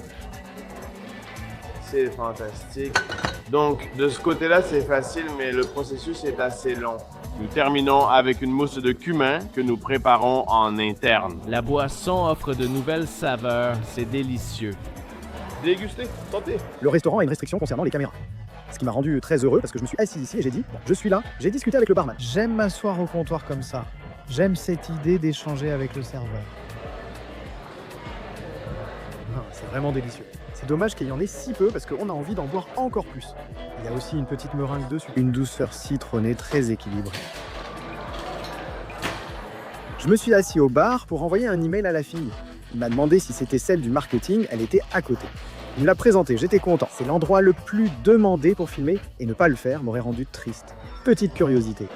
C'est fantastique. Donc, de ce côté-là, c'est facile, mais le processus est assez long. Nous terminons avec une mousse de cumin que nous préparons en interne. La boisson offre de nouvelles saveurs, c'est délicieux. Dégustez, tentez. Le restaurant a une restriction concernant les caméras. Ce qui m'a rendu très heureux parce que je me suis assis ici et j'ai dit, bon, je suis là, j'ai discuté avec le barman. J'aime m'asseoir au comptoir comme ça. J'aime cette idée d'échanger avec le serveur. C'est vraiment délicieux. C'est dommage qu'il y en ait si peu parce qu'on a envie d'en boire encore plus. Il y a aussi une petite meringue dessus. Une douceur citronnée très équilibrée. Je me suis assis au bar pour envoyer un email à la fille. Il m'a demandé si c'était celle du marketing, elle était à côté. Il me l'a présenté, j'étais content. C'est l'endroit le plus demandé pour filmer et ne pas le faire m'aurait rendu triste. Petite curiosité.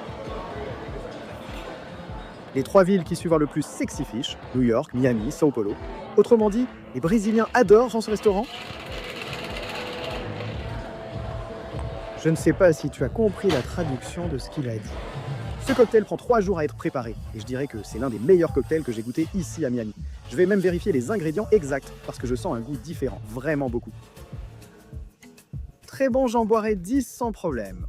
Les 3 villes qui suivent le plus sexy fish, New York, Miami, Sao Paulo. Autrement dit, les Brésiliens adorent dans ce restaurant. Je ne sais pas si tu as compris la traduction de ce qu'il a dit. Ce cocktail prend 3 jours à être préparé, et je dirais que c'est l'un des meilleurs cocktails que j'ai goûté ici à Miami. Je vais même vérifier les ingrédients exacts, parce que je sens un goût différent, vraiment beaucoup. Très bon, j'en boirai 10 sans problème.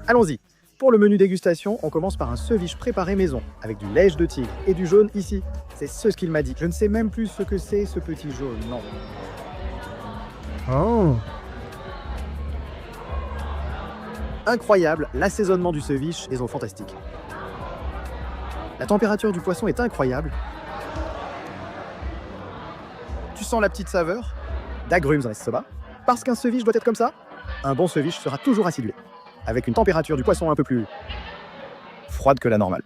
Allons-y. Pour le menu dégustation, on commence par un ceviche préparé maison, avec du lait de tigre et du jaune ici. C'est ce qu'il m'a dit. Je ne sais même plus ce que c'est, ce petit jaune, non. Oh. Incroyable, l'assaisonnement du ceviche est fantastique. La température du poisson est incroyable. Tu sens la petite saveur d'agrumes dans les soba. Parce qu'un ceviche doit être comme ça, un bon ceviche sera toujours acidulé, avec une température du poisson un peu plus froide que la normale.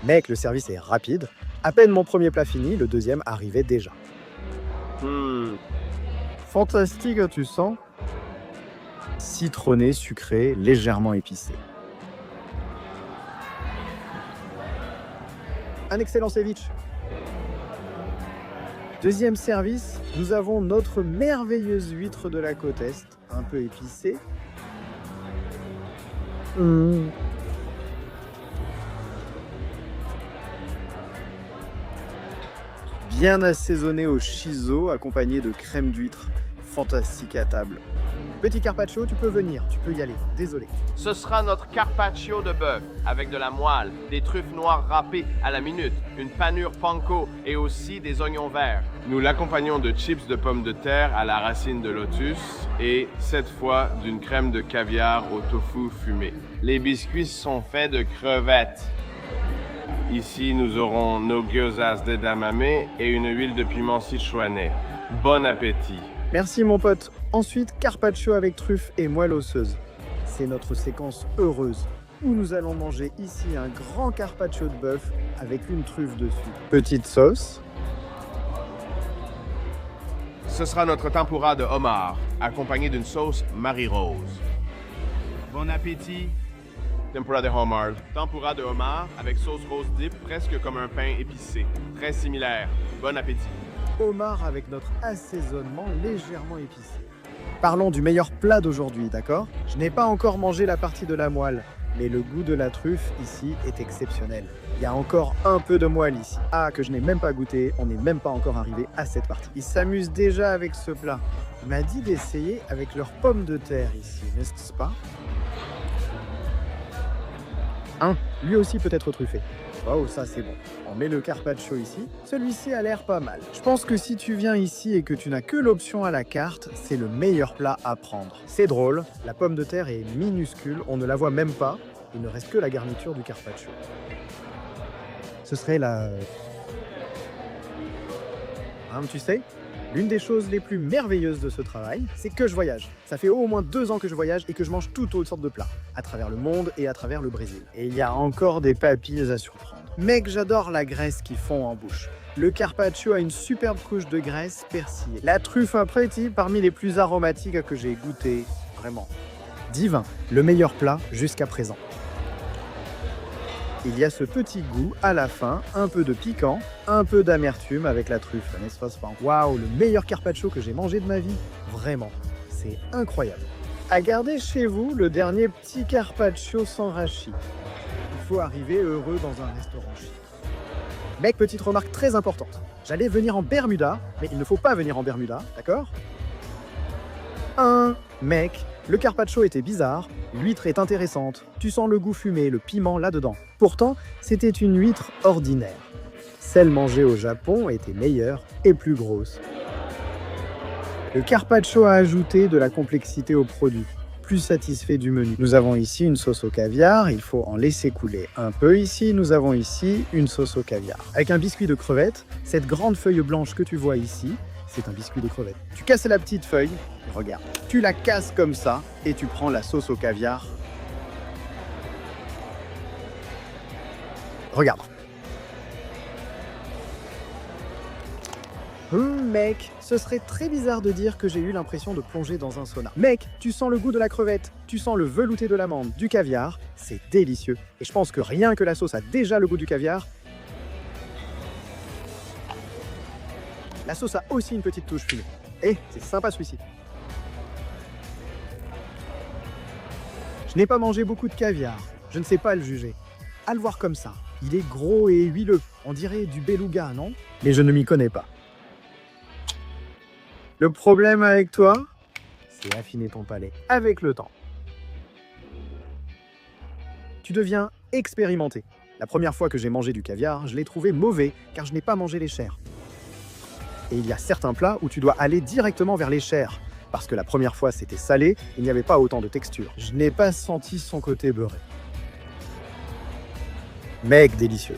Mec, le service est rapide. À peine mon premier plat fini, le deuxième arrivait déjà. Fantastique, tu sens? Citronné, sucré, légèrement épicé. Un excellent ceviche. Deuxième service, nous avons notre merveilleuse huître de la côte Est, un peu épicée. Bien assaisonné au shiso, accompagné de crème d'huître. Fantastique à table. Petit carpaccio, tu peux venir, tu peux y aller, désolé. Ce sera notre carpaccio de bœuf, avec de la moelle, des truffes noires râpées à la minute, une panure panko et aussi des oignons verts. Nous l'accompagnons de chips de pommes de terre à la racine de lotus et, cette fois, d'une crème de caviar au tofu fumé. Les biscuits sont faits de crevettes. Ici, nous aurons nos gyozas d'edamame et une huile de piment sichuanais. Bon appétit! Merci mon pote. Ensuite, carpaccio avec truffes et moelle osseuse. C'est notre séquence heureuse, où nous allons manger ici un grand carpaccio de bœuf avec une truffe dessus. Petite sauce. Ce sera notre tempura de homard, accompagné d'une sauce Marie-Rose. Bon appétit! Tempura de homard. Tempura de homard avec sauce rose dip, presque comme un pain épicé. Très similaire. Bon appétit! Homard avec notre assaisonnement légèrement épicé. Parlons du meilleur plat d'aujourd'hui, d'accord? Je n'ai pas encore mangé la partie de la moelle, mais le goût de la truffe ici est exceptionnel. Il y a encore un peu de moelle ici. Ah, que je n'ai même pas goûté, on n'est même pas encore arrivé à cette partie. Il s'amuse déjà avec ce plat. Il m'a dit d'essayer avec leurs pommes de terre ici, n'est-ce pas? Lui aussi peut être truffé. Oh, ça c'est bon. On met le carpaccio ici. Celui-ci a l'air pas mal. Je pense que si tu viens ici et que tu n'as que l'option à la carte, c'est le meilleur plat à prendre. C'est drôle, la pomme de terre est minuscule, on ne la voit même pas. Il ne reste que la garniture du carpaccio. Ce serait la... tu sais, l'une des choses les plus merveilleuses de ce travail, c'est que je voyage. Ça fait au moins 2 ans que je voyage et que je mange toutes sortes de plats, à travers le monde et à travers le Brésil. Et il y a encore des papilles à surprendre. Mec, j'adore la graisse qui fond en bouche. Le carpaccio a une superbe couche de graisse persillée. La truffe apprêtie, parmi les plus aromatiques que j'ai goûté. Vraiment. Divin, le meilleur plat jusqu'à présent. Il y a ce petit goût à la fin, un peu de piquant, un peu d'amertume avec la truffe, n'est-ce pas? Waouh, le meilleur carpaccio que j'ai mangé de ma vie. Vraiment, c'est incroyable. À garder chez vous le dernier petit carpaccio sans rachis. Il faut arriver heureux dans un restaurant chic. Mec, petite remarque très importante. J'allais venir en Bermuda, mais il ne faut pas venir en Bermuda, d'accord? Mec, le carpaccio était bizarre, l'huître est intéressante, tu sens le goût fumé, le piment là-dedans. Pourtant, c'était une huître ordinaire. Celle mangée au Japon était meilleure et plus grosse. Le carpaccio a ajouté de la complexité au produit, plus satisfait du menu. Nous avons ici une sauce au caviar, il faut en laisser couler un peu ici. Nous avons ici une sauce au caviar. Avec un biscuit de crevettes, cette grande feuille blanche que tu vois ici, c'est un biscuit de crevettes. Tu casses la petite feuille, regarde. Tu la casses comme ça et tu prends la sauce au caviar. Regarde. Mec, ce serait très bizarre de dire que j'ai eu l'impression de plonger dans un sauna. Mec, tu sens le goût de la crevette, tu sens le velouté de l'amande, du caviar, c'est délicieux. Et je pense que rien que la sauce a déjà le goût du caviar, La sauce a aussi une petite touche fumée. Et c'est sympa celui-ci. Je n'ai pas mangé beaucoup de caviar, je ne sais pas le juger. À le voir comme ça, il est gros et huileux, on dirait du beluga, non? Mais je ne m'y connais pas. Le problème avec toi, c'est affiner ton palais avec le temps. Tu deviens expérimenté. La première fois que j'ai mangé du caviar, je l'ai trouvé mauvais car je n'ai pas mangé les chairs. Et il y a certains plats où tu dois aller directement vers les chairs. Parce que la première fois c'était salé, il n'y avait pas autant de texture. Je n'ai pas senti son côté beurré. Mec délicieux.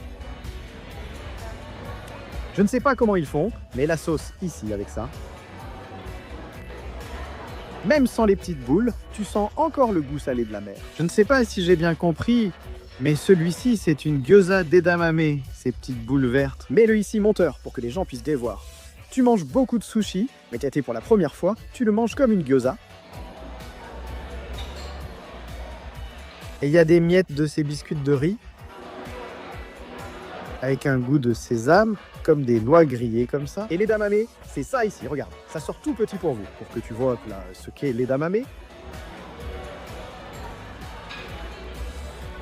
Je ne sais pas comment ils font, mais la sauce ici avec ça. Même sans les petites boules, tu sens encore le goût salé de la mer. Je ne sais pas si j'ai bien compris, mais celui-ci c'est une gyoza d'edamame, ces petites boules vertes. Mets-le ici monteur pour que les gens puissent les voir. Tu manges beaucoup de sushi, mais tu as été pour la première fois, tu le manges comme une gyoza. Et il y a des miettes de ces biscuits de riz, avec un goût de sésame, comme des noix grillées comme ça. Et l'edamame, c'est ça ici, regarde. Ça sort tout petit pour vous, pour que tu vois là, ce qu'est l'edamame.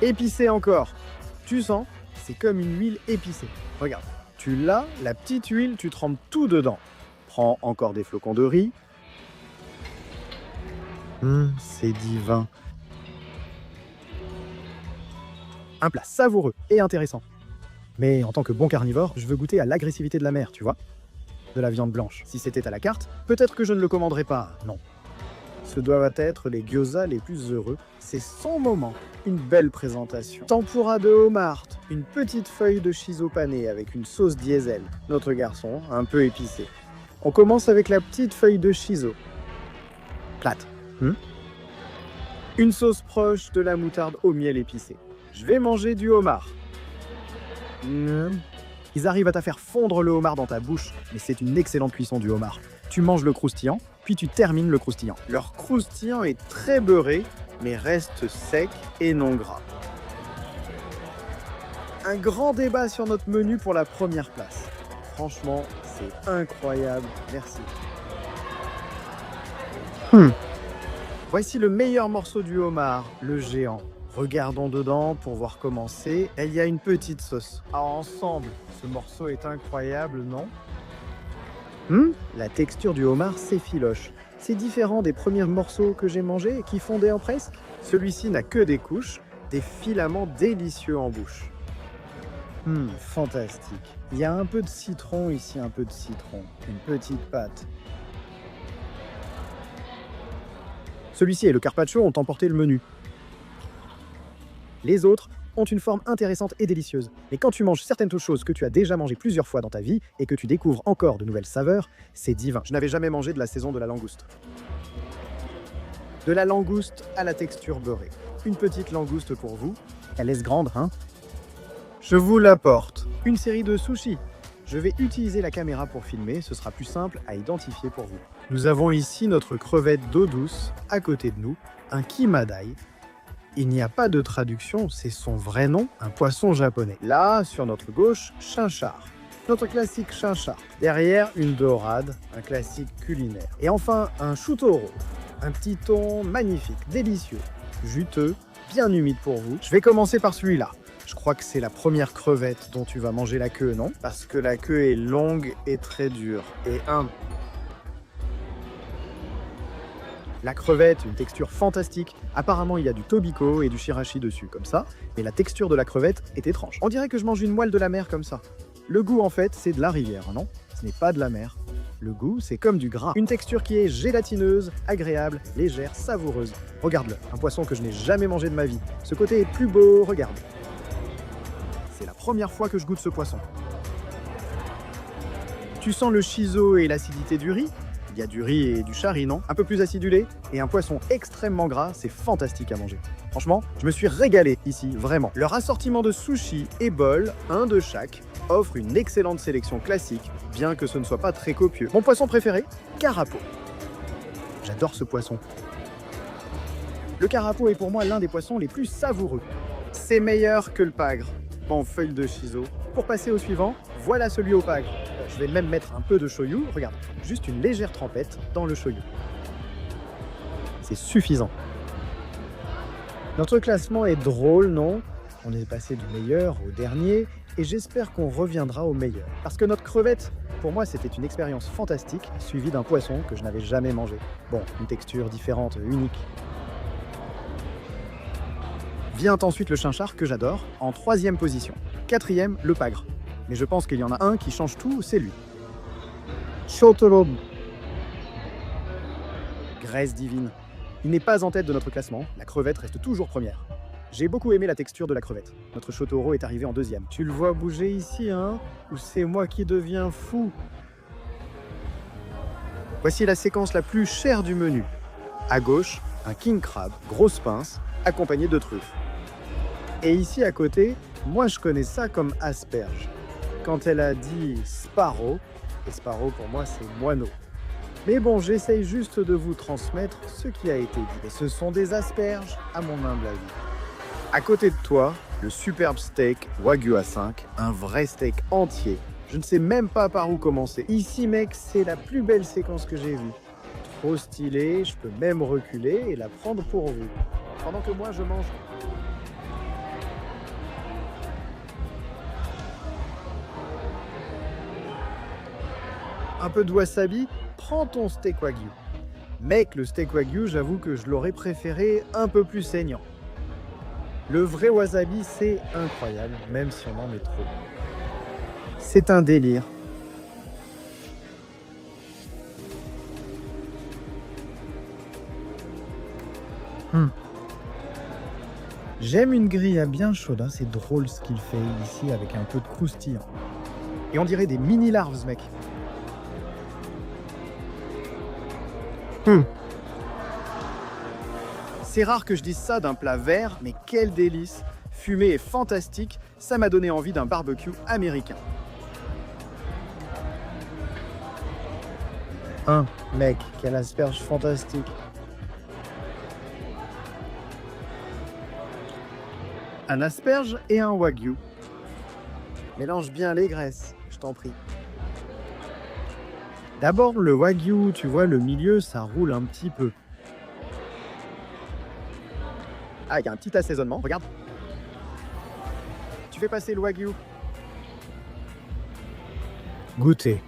Épicé encore. Tu sens, c'est comme une huile épicée. Regarde. Tu l'as, la petite huile, tu trempes tout dedans. Prends encore des flocons de riz. C'est divin. Un plat savoureux et intéressant. Mais en tant que bon carnivore, je veux goûter à l'agressivité de la mer, tu vois. De la viande blanche. Si c'était à la carte, peut-être que je ne le commanderais pas, non. Ce doivent être les gyozas les plus heureux. C'est son moment. Une belle présentation. Tempura de homard, une petite feuille de shiso pané avec une sauce diesel. Notre garçon, un peu épicé. On commence avec la petite feuille de shiso. Plate. Une sauce proche de la moutarde au miel épicé. Je vais manger du homard. Ils arrivent à te faire fondre le homard dans ta bouche, mais c'est une excellente cuisson du homard. Tu manges le croustillant, puis tu termines le croustillant. Leur croustillant est très beurré, mais reste sec et non gras. Un grand débat sur notre menu pour la première place. Franchement, c'est incroyable. Merci. Voici le meilleur morceau du homard, le géant. Regardons dedans pour voir comment c'est. Et il y a une petite sauce. Ah, ensemble, ce morceau est incroyable, non? La texture du homard s'effiloche. C'est différent des premiers morceaux que j'ai mangés et qui fondaient en presse. Celui-ci n'a que des couches, des filaments délicieux en bouche. Fantastique. Il y a un peu de citron ici, un peu de citron. Une petite pâte. Celui-ci et le carpaccio ont emporté le menu. Les autres ont une forme intéressante et délicieuse. Mais quand tu manges certaines choses que tu as déjà mangées plusieurs fois dans ta vie et que tu découvres encore de nouvelles saveurs, c'est divin. Je n'avais jamais mangé de la saison de la langouste. De la langouste à la texture beurrée. Une petite langouste pour vous. Elle est grande, hein? Je vous l'apporte. Une série de sushis. Je vais utiliser la caméra pour filmer, ce sera plus simple à identifier pour vous. Nous avons ici notre crevette d'eau douce, à côté de nous, un kimadai. Il n'y a pas de traduction, c'est son vrai nom, un poisson japonais. Là, sur notre gauche, chinchard. Notre classique chinchard. Derrière, une dorade, un classique culinaire. Et enfin, un chutoro. Un petit thon magnifique, délicieux, juteux, bien humide pour vous. Je vais commencer par celui-là. Je crois que c'est la première crevette dont tu vas manger la queue, non? Parce que la queue est longue et très dure. Et la crevette, une texture fantastique. Apparemment, il y a du tobiko et du shirashi dessus, comme ça. Mais la texture de la crevette est étrange. On dirait que je mange une moelle de la mer comme ça. Le goût, en fait, c'est de la rivière, non? Ce n'est pas de la mer. Le goût, c'est comme du gras. Une texture qui est gélatineuse, agréable, légère, savoureuse. Regarde-le, un poisson que je n'ai jamais mangé de ma vie. Ce côté est plus beau, regarde. C'est la première fois que je goûte ce poisson. Tu sens le shiso et l'acidité du riz? Il y a du riz et du chari, non? Un peu plus acidulé et un poisson extrêmement gras, c'est fantastique à manger. Franchement, je me suis régalé ici, vraiment. Leur assortiment de sushis et bols, un de chaque, offre une excellente sélection classique, bien que ce ne soit pas très copieux. Mon poisson préféré? Carapo. J'adore ce poisson. Le carapo est pour moi l'un des poissons les plus savoureux. C'est meilleur que le pagre. En feuille de shiso. Pour passer au suivant, voilà celui au pagre. Je vais même mettre un peu de shoyu, regarde, juste une légère trempette dans le shoyu. C'est suffisant. Notre classement est drôle, non? On est passé du meilleur au dernier, et j'espère qu'on reviendra au meilleur. Parce que notre crevette, pour moi, c'était une expérience fantastique, suivie d'un poisson que je n'avais jamais mangé. Bon, une texture différente, unique. Vient ensuite le chinchard, que j'adore, en 3e position. 4e, le pagre. Mais je pense qu'il y en a un qui change tout, c'est lui. Shotoro. Graisse divine. Il n'est pas en tête de notre classement, la crevette reste toujours première. J'ai beaucoup aimé la texture de la crevette. Notre Shotoro est arrivé en 2e. Tu le vois bouger ici, hein? Ou c'est moi qui deviens fou? Voici la séquence la plus chère du menu. À gauche, un king crab, grosse pince, accompagné de truffes. Et ici à côté, moi je connais ça comme asperge. Quand elle a dit sparrow, et sparrow pour moi c'est moineau. Mais bon, j'essaye juste de vous transmettre ce qui a été dit. Et ce sont des asperges, à mon humble avis. À côté de toi, le superbe steak Wagyu A5, un vrai steak entier. Je ne sais même pas par où commencer. Ici, mec, c'est la plus belle séquence que j'ai vue. Trop stylé, je peux même reculer et la prendre pour vous. Pendant que moi, je mange. Un peu de wasabi, prends ton steak Wagyu. Mec, le steak Wagyu, j'avoue que je l'aurais préféré un peu plus saignant. Le vrai wasabi, c'est incroyable, même si on en met trop. C'est un délire. J'aime une grille à bien chaude, hein. C'est drôle ce qu'il fait ici avec un peu de croustillant. Et on dirait des mini larves, mec. C'est rare que je dise ça d'un plat vert, mais quel délice! Fumé et fantastique, ça m'a donné envie d'un barbecue américain. Mec, quelle asperge fantastique! Un asperge et un wagyu. Mélange bien les graisses, je t'en prie. D'abord le wagyu, tu vois, le milieu, ça roule un petit peu. Ah, il y a un petit assaisonnement, regarde. Tu fais passer le wagyu. Goûter.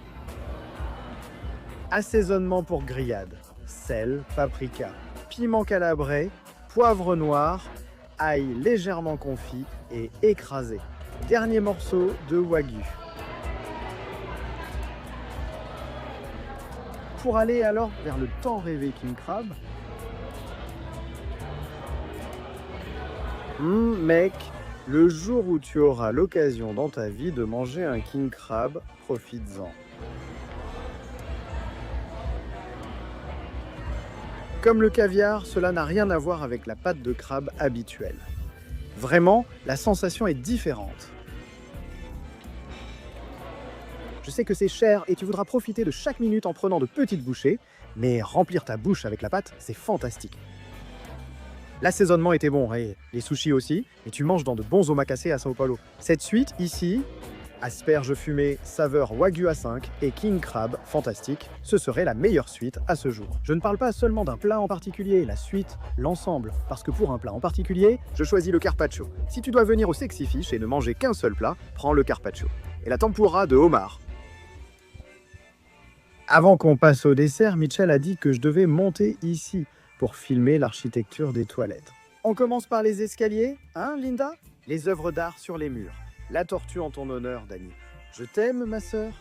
Assaisonnement pour grillade. Sel, paprika, piment calabrais, poivre noir, ail légèrement confit et écrasé. Dernier morceau de wagyu. Pour aller alors vers le tant rêvé king crab. Mec, le jour où tu auras l'occasion dans ta vie de manger un king crab, profites-en. Comme le caviar, cela n'a rien à voir avec la pâte de crabe habituelle. Vraiment, la sensation est différente. Je sais que c'est cher et tu voudras profiter de chaque minute en prenant de petites bouchées, mais remplir ta bouche avec la pâte, c'est fantastique. L'assaisonnement était bon, et les sushis aussi, et tu manges dans de bons omakase à Sao Paulo. Cette suite, ici, asperges fumées, saveur Wagyu A5 et king crab, fantastique, ce serait la meilleure suite à ce jour. Je ne parle pas seulement d'un plat en particulier, la suite, l'ensemble, parce que pour un plat en particulier, je choisis le carpaccio. Si tu dois venir au Sexy Fish et ne manger qu'un seul plat, prends le carpaccio. Et la tempura de homard. Avant qu'on passe au dessert, Mitchell a dit que je devais monter ici pour filmer l'architecture des toilettes. On commence par les escaliers, hein Linda? Les œuvres d'art sur les murs. La tortue en ton honneur, Dani. Je t'aime, ma sœur.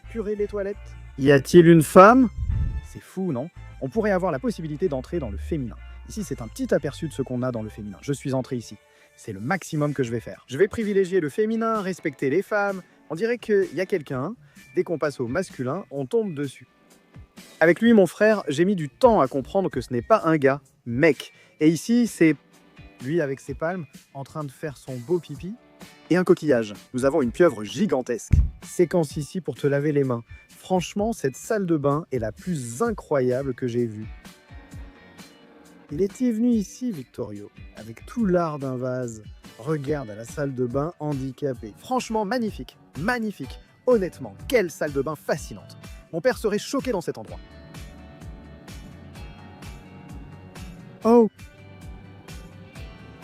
Purée les toilettes. Y a-t-il une femme? C'est fou, non? On pourrait avoir la possibilité d'entrer dans le féminin. Ici, c'est un petit aperçu de ce qu'on a dans le féminin. Je suis entré ici. C'est le maximum que je vais faire. Je vais privilégier le féminin, respecter les femmes. On dirait qu'il y a quelqu'un. Dès qu'on passe au masculin, on tombe dessus. Avec lui, mon frère, j'ai mis du temps à comprendre que ce n'est pas un gars, mec. Et ici, c'est lui avec ses palmes, en train de faire son beau pipi. Et un coquillage. Nous avons une pieuvre gigantesque. Séquence ici pour te laver les mains. Franchement, cette salle de bain est la plus incroyable que j'ai vue. Il était venu ici, Victorio, avec tout l'art d'un vase. Regarde à la salle de bain handicapée. Franchement, magnifique, magnifique. Honnêtement, quelle salle de bain fascinante. Mon père serait choqué dans cet endroit. Oh.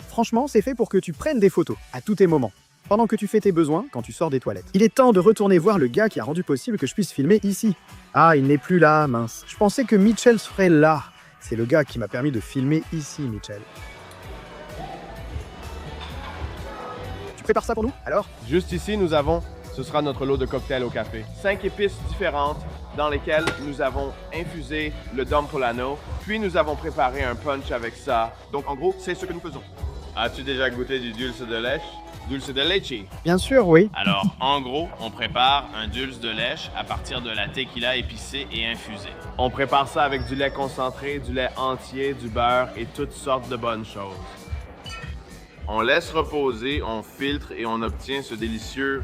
Franchement, c'est fait pour que tu prennes des photos à tous tes moments, pendant que tu fais tes besoins quand tu sors des toilettes. Il est temps de retourner voir le gars qui a rendu possible que je puisse filmer ici. Ah, il n'est plus là, mince. Je pensais que Mitchell serait là. C'est le gars qui m'a permis de filmer ici, Mitchell. Tu prépares ça pour nous, alors? Juste ici, ce sera notre lot de cocktails au café. 5 épices différentes dans lesquelles nous avons infusé le Dom Polano, puis nous avons préparé un punch avec ça. Donc en gros, c'est ce que nous faisons. As-tu déjà goûté du dulce de leche? Dulce de leche? Bien sûr, oui. Alors, en gros, on prépare un dulce de lèche à partir de la tequila épicée et infusée. On prépare ça avec du lait concentré, du lait entier, du beurre et toutes sortes de bonnes choses. On laisse reposer, on filtre et on obtient ce délicieux...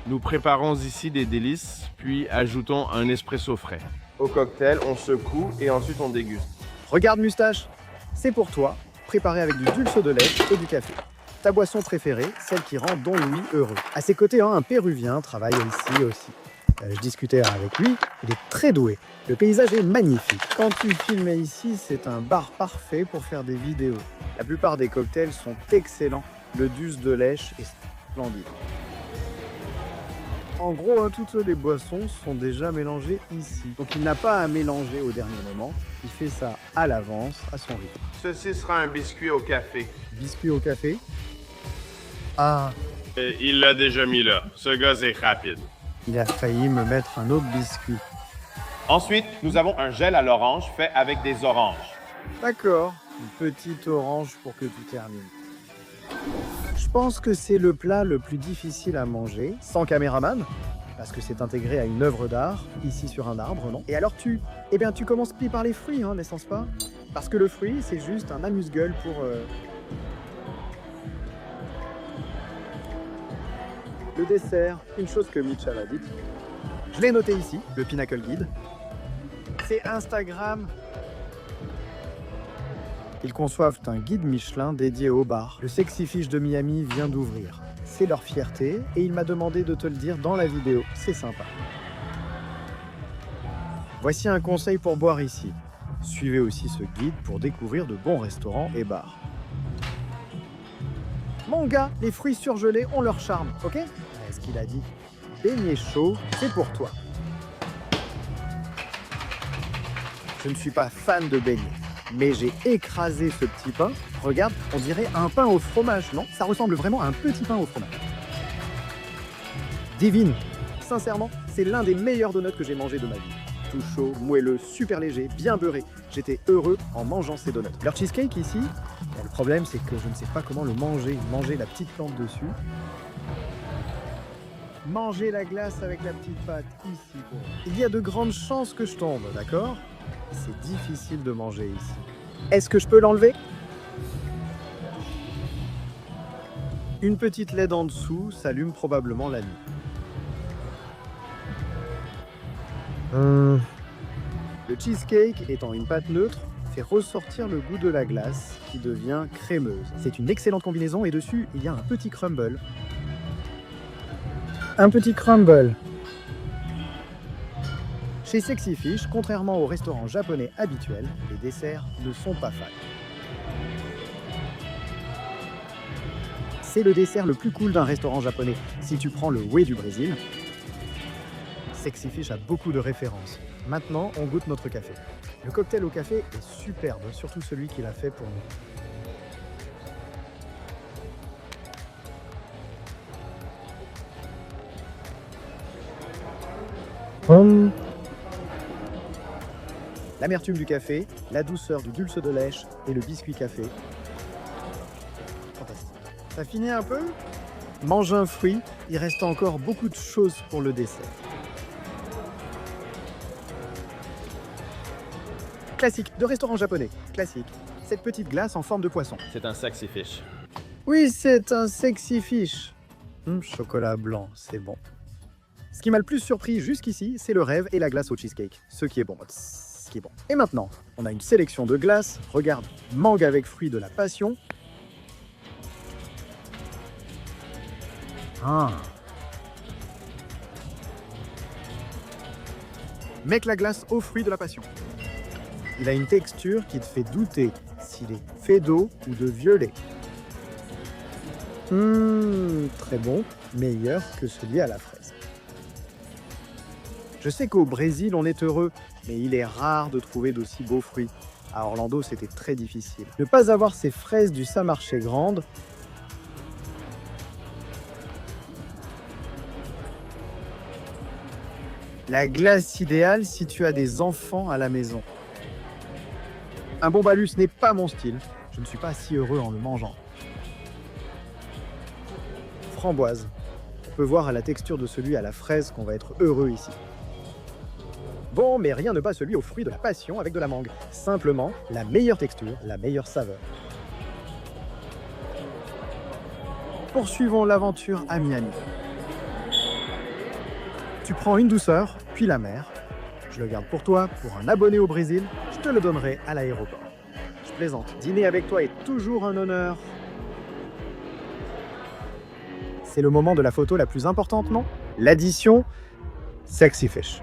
Nous préparons ici des délices, puis ajoutons un espresso frais. Au cocktail, on secoue et ensuite on déguste. Regarde, Moustache, c'est pour toi, préparé avec du dulce de lait et du café. Ta boisson préférée, celle qui rend Don Louis heureux. À ses côtés, un Péruvien travaille ici aussi. Je discutais avec lui, il est très doué. Le paysage est magnifique. Quand tu filmes ici, c'est un bar parfait pour faire des vidéos. La plupart des cocktails sont excellents. Le dulce de lèche est splendide. En gros, toutes les boissons sont déjà mélangées ici. Donc il n'a pas à mélanger au dernier moment. Il fait ça à l'avance, à son rythme. Ceci sera un biscuit au café. Biscuit au café? Ah, Il l'a déjà mis là. Ce gars est rapide. il a failli me mettre un autre biscuit. Ensuite, nous avons un gel à l'orange fait avec des oranges. D'accord, une petite orange pour que tu termines. Je pense que c'est le plat le plus difficile à manger, sans caméraman, parce que c'est intégré à une œuvre d'art, ici sur un arbre, non? Et alors tu commences par les fruits, n'est-ce pas? Parce que le fruit, c'est juste un amuse-gueule pour... Le dessert, une chose que Mitchell a dite. Je l'ai noté ici, le Pinnacle Guide. C'est Instagram. Ils conçoivent un guide Michelin dédié au bar. Le Sexy Fish de Miami vient d'ouvrir. C'est leur fierté et il m'a demandé de te le dire dans la vidéo. C'est sympa. Voici un conseil pour boire ici. Suivez aussi ce guide pour découvrir de bons restaurants et bars. Mon gars, les fruits surgelés ont leur charme, ok? C'est ce qu'il a dit. Beignet chaud, c'est pour toi. Je ne suis pas fan de beignets, mais j'ai écrasé ce petit pain. Regarde, on dirait un pain au fromage, non? Ça ressemble vraiment à un petit pain au fromage. Divine. Sincèrement, c'est l'un des meilleurs donuts que j'ai mangé de ma vie. Tout chaud, moelleux, super léger, bien beurré. J'étais heureux en mangeant ces donuts. Leur cheesecake ici, le problème c'est que je ne sais pas comment le manger. Manger la petite plante dessus. Manger la glace avec la petite pâte ici. Il y a de grandes chances que je tombe, d'accord? C'est difficile de manger ici. Est-ce que je peux l'enlever? Une petite LED en dessous s'allume probablement la nuit. Le cheesecake, étant une pâte neutre, fait ressortir le goût de la glace qui devient crémeuse. C'est une excellente combinaison et dessus, il y a un petit crumble. Un petit crumble. Chez Sexy Fish, contrairement aux restaurants japonais habituels, les desserts ne sont pas fades. C'est le dessert le plus cool d'un restaurant japonais. Si tu prends le whey du Brésil, Sexy Fish a beaucoup de références. Maintenant, on goûte notre café. Le cocktail au café est superbe, surtout celui qu'il a fait pour nous. L'amertume du café, la douceur du dulce de lèche et le biscuit café. Fantastique. Ça finit un peu? Mange un fruit, il reste encore beaucoup de choses pour le dessert. Classique, de restaurant japonais. Classique. Cette petite glace en forme de poisson. C'est un Sexy Fish. Oui, c'est un Sexy Fish. Chocolat blanc, c'est bon. Ce qui m'a le plus surpris jusqu'ici, c'est le rêve et la glace au cheesecake. Ce qui est bon. Et maintenant, on a une sélection de glaces. Regarde, mangue avec fruits de la passion. Mec la glace aux fruits de la passion. Il a une texture qui te fait douter s'il est fait d'eau ou de violet. Très bon, meilleur que celui à la fraise. Je sais qu'au Brésil, on est heureux, mais il est rare de trouver d'aussi beaux fruits. À Orlando, c'était très difficile. Ne pas avoir ces fraises du Saint-Marché Grande, la glace idéale si tu as des enfants à la maison. Un bombalus n'est pas mon style. Je ne suis pas si heureux en le mangeant. Framboise. On peut voir à la texture de celui à la fraise qu'on va être heureux ici. Bon, mais rien ne bat celui aux fruits de la passion avec de la mangue. Simplement, la meilleure texture, la meilleure saveur. Poursuivons l'aventure à Miami. Tu prends une douceur, puis la mer. Je le garde pour toi, pour un abonné au Brésil, je te le donnerai à l'aéroport. Je plaisante, dîner avec toi est toujours un honneur. C'est le moment de la photo la plus importante, non? L'addition Sexy Fish.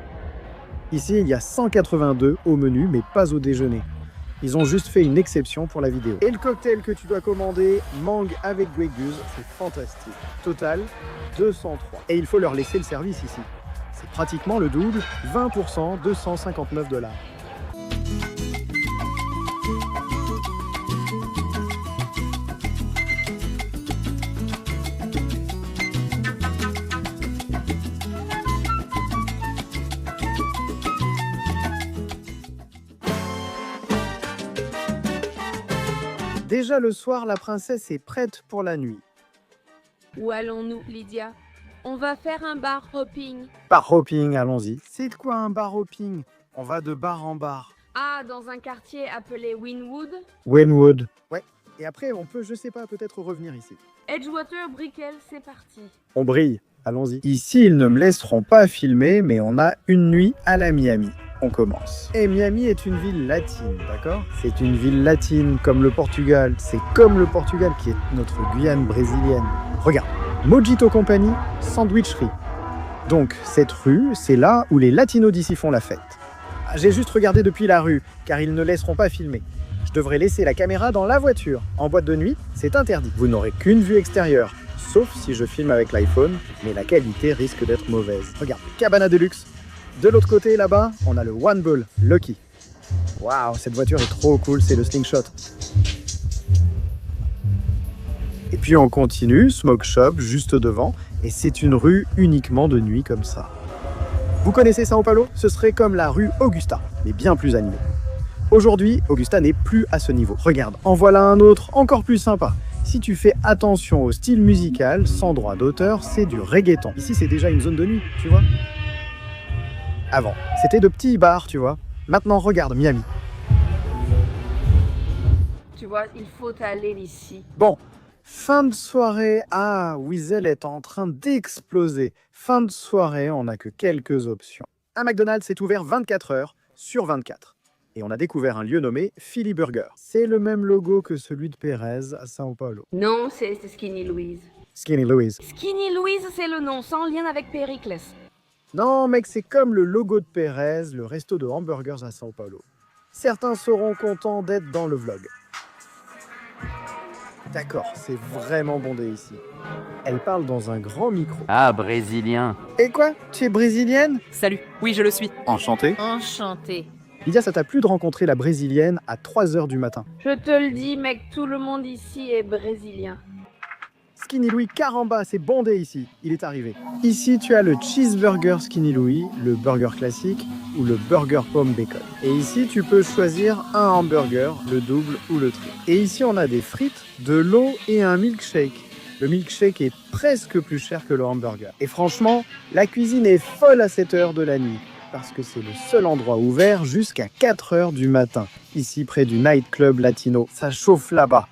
Ici, il y a 182 au menu, mais pas au déjeuner. Ils ont juste fait une exception pour la vidéo. Et le cocktail que tu dois commander, mangue avec Grey Goose, c'est fantastique. Total, 203. Et il faut leur laisser le service ici. C'est pratiquement le double, 20%, 259 $. Déjà le soir, la princesse est prête pour la nuit. Où allons-nous, Lydia? On va faire un bar hopping. Bar hopping, allons-y. C'est quoi un bar hopping? On va de bar en bar. Ah, dans un quartier appelé Wynwood? Wynwood. Ouais. Et après, on peut, je sais pas, peut-être revenir ici. Edgewater, Brickell, c'est parti. On brille, allons-y. Ici, ils ne me laisseront pas filmer, mais on a une nuit à la Miami. On commence. Et Miami est une ville latine, d'accord? C'est une ville latine comme le Portugal. C'est comme le Portugal qui est notre Guyane brésilienne. Regarde, Mojito Company, sandwicherie. Donc, cette rue, c'est là où les latinos d'ici font la fête. J'ai juste regardé depuis la rue, car ils ne laisseront pas filmer. Je devrais laisser la caméra dans la voiture. En boîte de nuit, c'est interdit. Vous n'aurez qu'une vue extérieure, sauf si je filme avec l'iPhone, mais la qualité risque d'être mauvaise. Regarde, Cabana Deluxe. De l'autre côté, là-bas, on a le One Bull, Lucky. Waouh, cette voiture est trop cool, c'est le Slingshot. Et puis on continue, Smoke Shop, juste devant, et c'est une rue uniquement de nuit comme ça. Vous connaissez São Paulo? Ce serait comme la rue Augusta, mais bien plus animée. Aujourd'hui, Augusta n'est plus à ce niveau. Regarde, en voilà un autre, encore plus sympa. Si tu fais attention au style musical, sans droit d'auteur, c'est du reggaeton. Ici, c'est déjà une zone de nuit, tu vois? Avant, c'était de petits bars, tu vois. Maintenant, regarde Miami. Tu vois, il faut aller ici. Bon, fin de soirée. Ah, Weasel est en train d'exploser. Fin de soirée, on n'a que quelques options. Un McDonald's est ouvert 24 heures sur 24. Et on a découvert un lieu nommé Philly Burger. C'est le même logo que celui de Pérez à São Paulo. Non, c'est Skinny Louise. Skinny Louise. Skinny Louise, c'est le nom, sans lien avec Péricles. Non, mec, c'est comme le logo de Pérez, le resto de hamburgers à São Paulo. Certains seront contents d'être dans le vlog. D'accord, c'est vraiment bondé ici. Elle parle dans un grand micro. Ah, brésilien. Et quoi? Tu es brésilienne? Salut, oui, je le suis. Enchanté. Enchanté. Lydia, ça t'a plu de rencontrer la brésilienne à 3h du matin? Je te le dis, mec, tout le monde ici est brésilien. Skinny Louis, caramba, c'est bondé ici. Il est arrivé. Ici, tu as le cheeseburger Skinny Louis, le burger classique ou le burger pomme bacon. Et ici, tu peux choisir un hamburger, le double ou le triple. Et ici, on a des frites, de l'eau et un milkshake. Le milkshake est presque plus cher que le hamburger. Et franchement, la cuisine est folle à cette heure de la nuit. Parce que c'est le seul endroit ouvert jusqu'à 4h du matin. Ici, près du nightclub latino. Ça chauffe là-bas.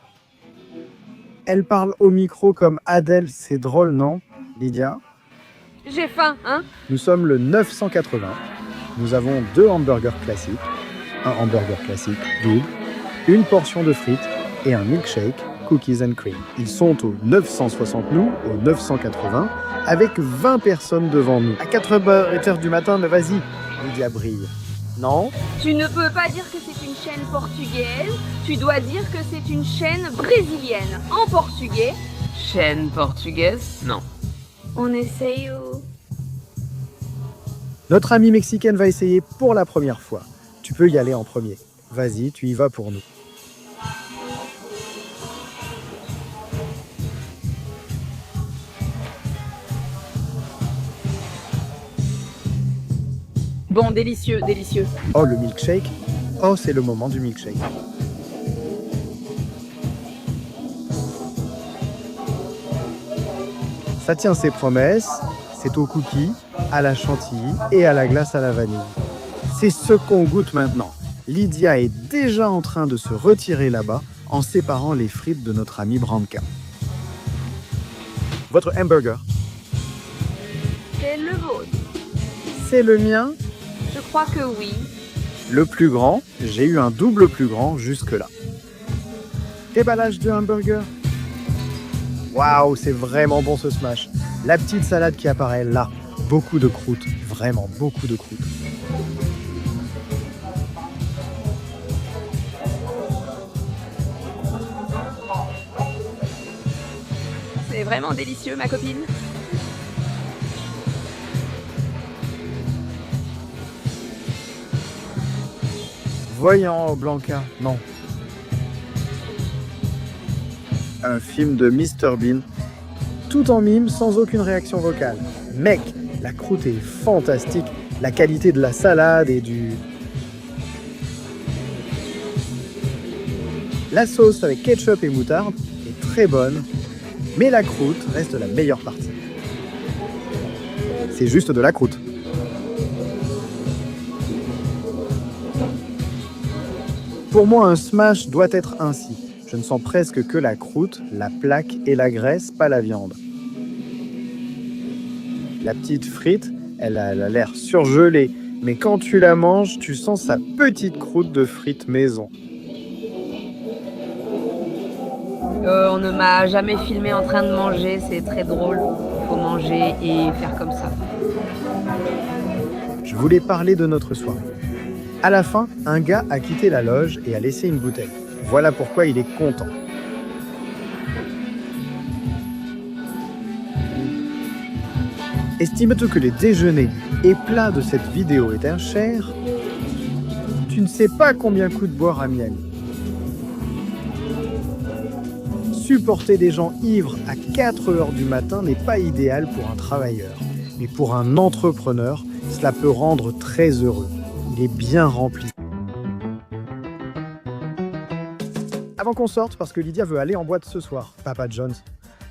Elle parle au micro comme Adèle, c'est drôle, non, Lydia? J'ai faim, hein? Nous sommes le 980. Nous avons 2 hamburgers classiques, un hamburger classique double, une portion de frites et un milkshake, cookies and cream. Ils sont au 960 nous, au 980, avec 20 personnes devant nous. À 4h du matin, mais vas-y, Lydia brille. Non? Tu ne peux pas dire que c'est une chaîne portugaise, tu dois dire que c'est une chaîne brésilienne. En portugais, Chaîne portugaise? Non. on essaye au... Notre amie mexicaine va essayer pour la première fois. Tu peux y aller en premier. Vas-y, tu y vas pour nous. Bon, délicieux, délicieux. Oh, le milkshake. Oh, c'est le moment du milkshake. Ça tient ses promesses. C'est au cookie, à la chantilly et à la glace à la vanille. C'est ce qu'on goûte maintenant. Lydia est déjà en train de se retirer là-bas en séparant les frites de notre ami Branca. Votre hamburger, C'est le vôtre. c'est le mien. Je crois que oui. Le plus grand, j'ai eu un double plus grand jusque-là. Déballage de hamburger. Waouh, c'est vraiment bon ce smash. La petite salade qui apparaît là. Beaucoup de croûte, vraiment beaucoup de croûte. C'est vraiment délicieux, ma copine. Voyons, Blanca, non. Un film de Mr Bean, tout en mime, sans aucune réaction vocale. Mec, la croûte est fantastique, la qualité de la salade et du... La sauce avec ketchup et moutarde est très bonne, mais la croûte reste la meilleure partie. C'est juste de la croûte. Pour moi, un smash doit être ainsi. Je ne sens presque que la croûte, la plaque et la graisse, pas la viande. La petite frite, elle a l'air surgelée, mais quand tu la manges, tu sens sa petite croûte de frites maison. On ne m'a jamais filmé en train de manger, c'est très drôle. Il faut manger et faire comme ça. Je voulais parler de notre soirée. À la fin, un gars a quitté la loge et a laissé une bouteille. Voilà pourquoi il est content. Estime-t-tu que les déjeuners et plats de cette vidéo étaient chers? Tu ne sais pas combien coûte boire à Miami. Supporter des gens ivres à 4 heures du matin n'est pas idéal pour un travailleur. Mais pour un entrepreneur, cela peut rendre très heureux. Il est bien rempli. Avant qu'on sorte, parce que Lydia veut aller en boîte ce soir, Papa John's.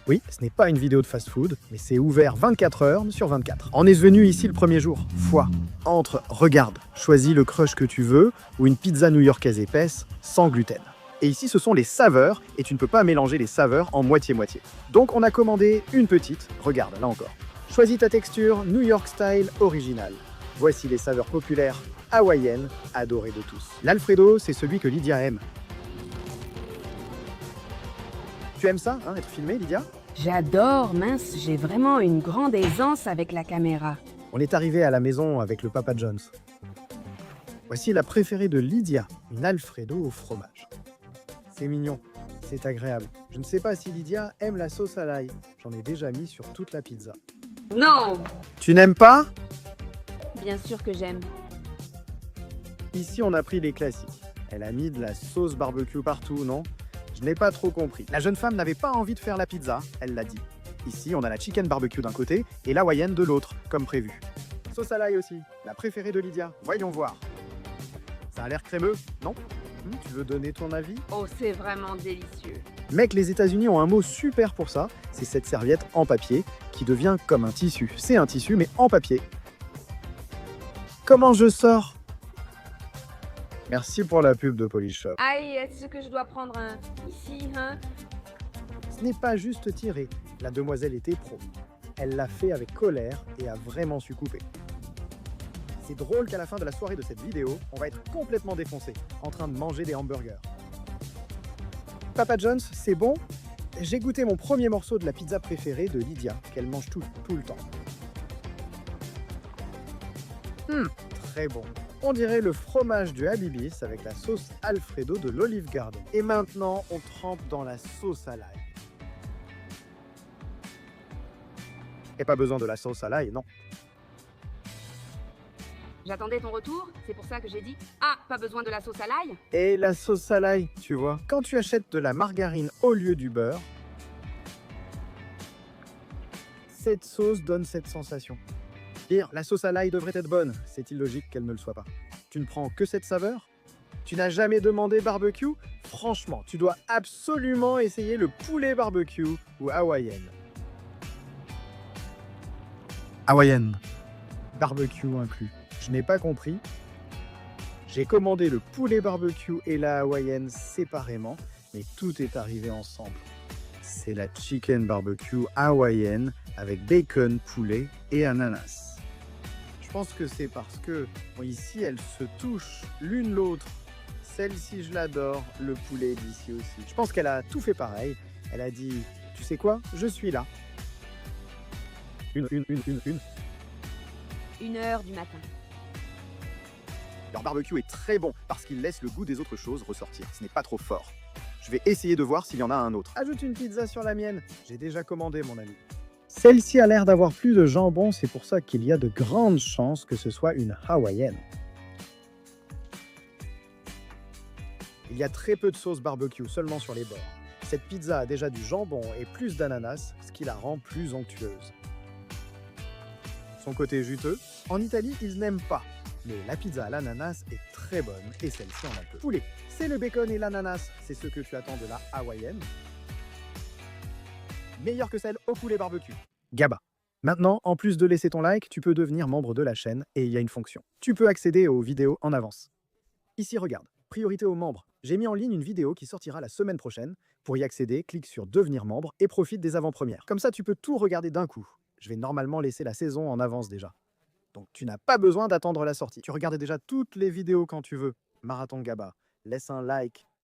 Oui, ce n'est pas une vidéo de fast-food, mais c'est ouvert 24 heures sur 24. On est venu ici le premier jour. Foi, entre, regarde, choisis le crush que tu veux ou une pizza new-yorkaise épaisse, sans gluten. Et ici, ce sont les saveurs, et tu ne peux pas mélanger les saveurs en moitié-moitié. Donc on a commandé une petite, regarde, là encore. Choisis ta texture New York Style original. Voici les saveurs populaires hawaïennes, adorées de tous. L'Alfredo, c'est celui que Lydia aime. Tu aimes ça, être filmé, Lydia? J'adore, mince, j'ai vraiment une grande aisance avec la caméra. On est arrivé à la maison avec le Papa John's. Voici la préférée de Lydia, une Alfredo au fromage. C'est mignon, c'est agréable. Je ne sais pas si Lydia aime la sauce à l'ail. J'en ai déjà mis sur toute la pizza. Non, Tu n'aimes pas? bien sûr que j'aime. Ici, on a pris les classiques. Elle a mis de la sauce barbecue partout, non? Je n'ai pas trop compris. La jeune femme n'avait pas envie de faire la pizza, elle l'a dit. Ici, on a la chicken barbecue d'un côté et la hawaïenne de l'autre, comme prévu. Sauce à l'ail aussi, la préférée de Lydia. Voyons voir. Ça a l'air crémeux, non? Tu veux donner ton avis? Oh, c'est vraiment délicieux. Mec, les États-Unis ont un mot super pour ça. C'est cette serviette en papier qui devient comme un tissu. C'est un tissu, mais en papier. Comment je sors? Merci pour la pub de Polishop. Aïe, est-ce que je dois prendre un ici, hein? Ce n'est pas juste tiré. La demoiselle était pro. Elle l'a fait avec colère et a vraiment su couper. C'est drôle qu'à la fin de la soirée de cette vidéo, on va être complètement défoncé, en train de manger des hamburgers. Papa John's, c'est bon? J'ai goûté mon premier morceau de la pizza préférée de Lydia, qu'elle mange tout le temps. très bon. On dirait le fromage du Habibis avec la sauce Alfredo de l'Olive Garden. Et maintenant, on trempe dans la sauce à l'ail. Et pas besoin de la sauce à l'ail, non. J'attendais ton retour, c'est pour ça que j'ai dit « Ah, pas besoin de la sauce à l'ail ?» Et la sauce à l'ail, tu vois, quand tu achètes de la margarine au lieu du beurre, cette sauce donne cette sensation. Pire, la sauce à l'ail devrait être bonne, c'est illogique qu'elle ne le soit pas. Tu ne prends que cette saveur? Tu n'as jamais demandé barbecue? Franchement, tu dois absolument essayer le poulet barbecue ou hawaïenne. Hawaïenne. Barbecue inclus. Je n'ai pas compris. J'ai commandé le poulet barbecue et la hawaïenne séparément, mais tout est arrivé ensemble. C'est la chicken barbecue hawaïenne avec bacon, poulet et ananas. Je pense que c'est parce que ici elles se touchent l'une l'autre. Celle-ci je l'adore, le poulet d'ici aussi. Je pense qu'elle a tout fait pareil. Elle a dit, tu sais quoi, je suis là. 1h du matin. Leur barbecue est très bon parce qu'il laisse le goût des autres choses ressortir. Ce n'est pas trop fort. Je vais essayer de voir s'il y en a un autre. Ajoute une pizza sur la mienne. J'ai déjà commandé, mon ami. Celle-ci a l'air d'avoir plus de jambon, c'est pour ça qu'il y a de grandes chances que ce soit une hawaïenne. Il y a très peu de sauce barbecue, seulement sur les bords. Cette pizza a déjà du jambon et plus d'ananas, ce qui la rend plus onctueuse. Son côté juteux, en Italie, ils n'aiment pas. Mais la pizza à l'ananas est très bonne et celle-ci en a peu. Poulet, c'est le bacon et l'ananas, c'est ce que tu attends de la hawaïenne. Meilleure que celle au poulet barbecue. GABA. Maintenant, en plus de laisser ton like, tu peux devenir membre de la chaîne et il y a une fonction. Tu peux accéder aux vidéos en avance. Ici, regarde. Priorité aux membres. J'ai mis en ligne une vidéo qui sortira la semaine prochaine. Pour y accéder, clique sur devenir membre et profite des avant-premières. Comme ça, tu peux tout regarder d'un coup. Je vais normalement laisser la saison en avance déjà. Donc tu n'as pas besoin d'attendre la sortie. Tu regardes déjà toutes les vidéos quand tu veux. Marathon GABA. Laisse un like,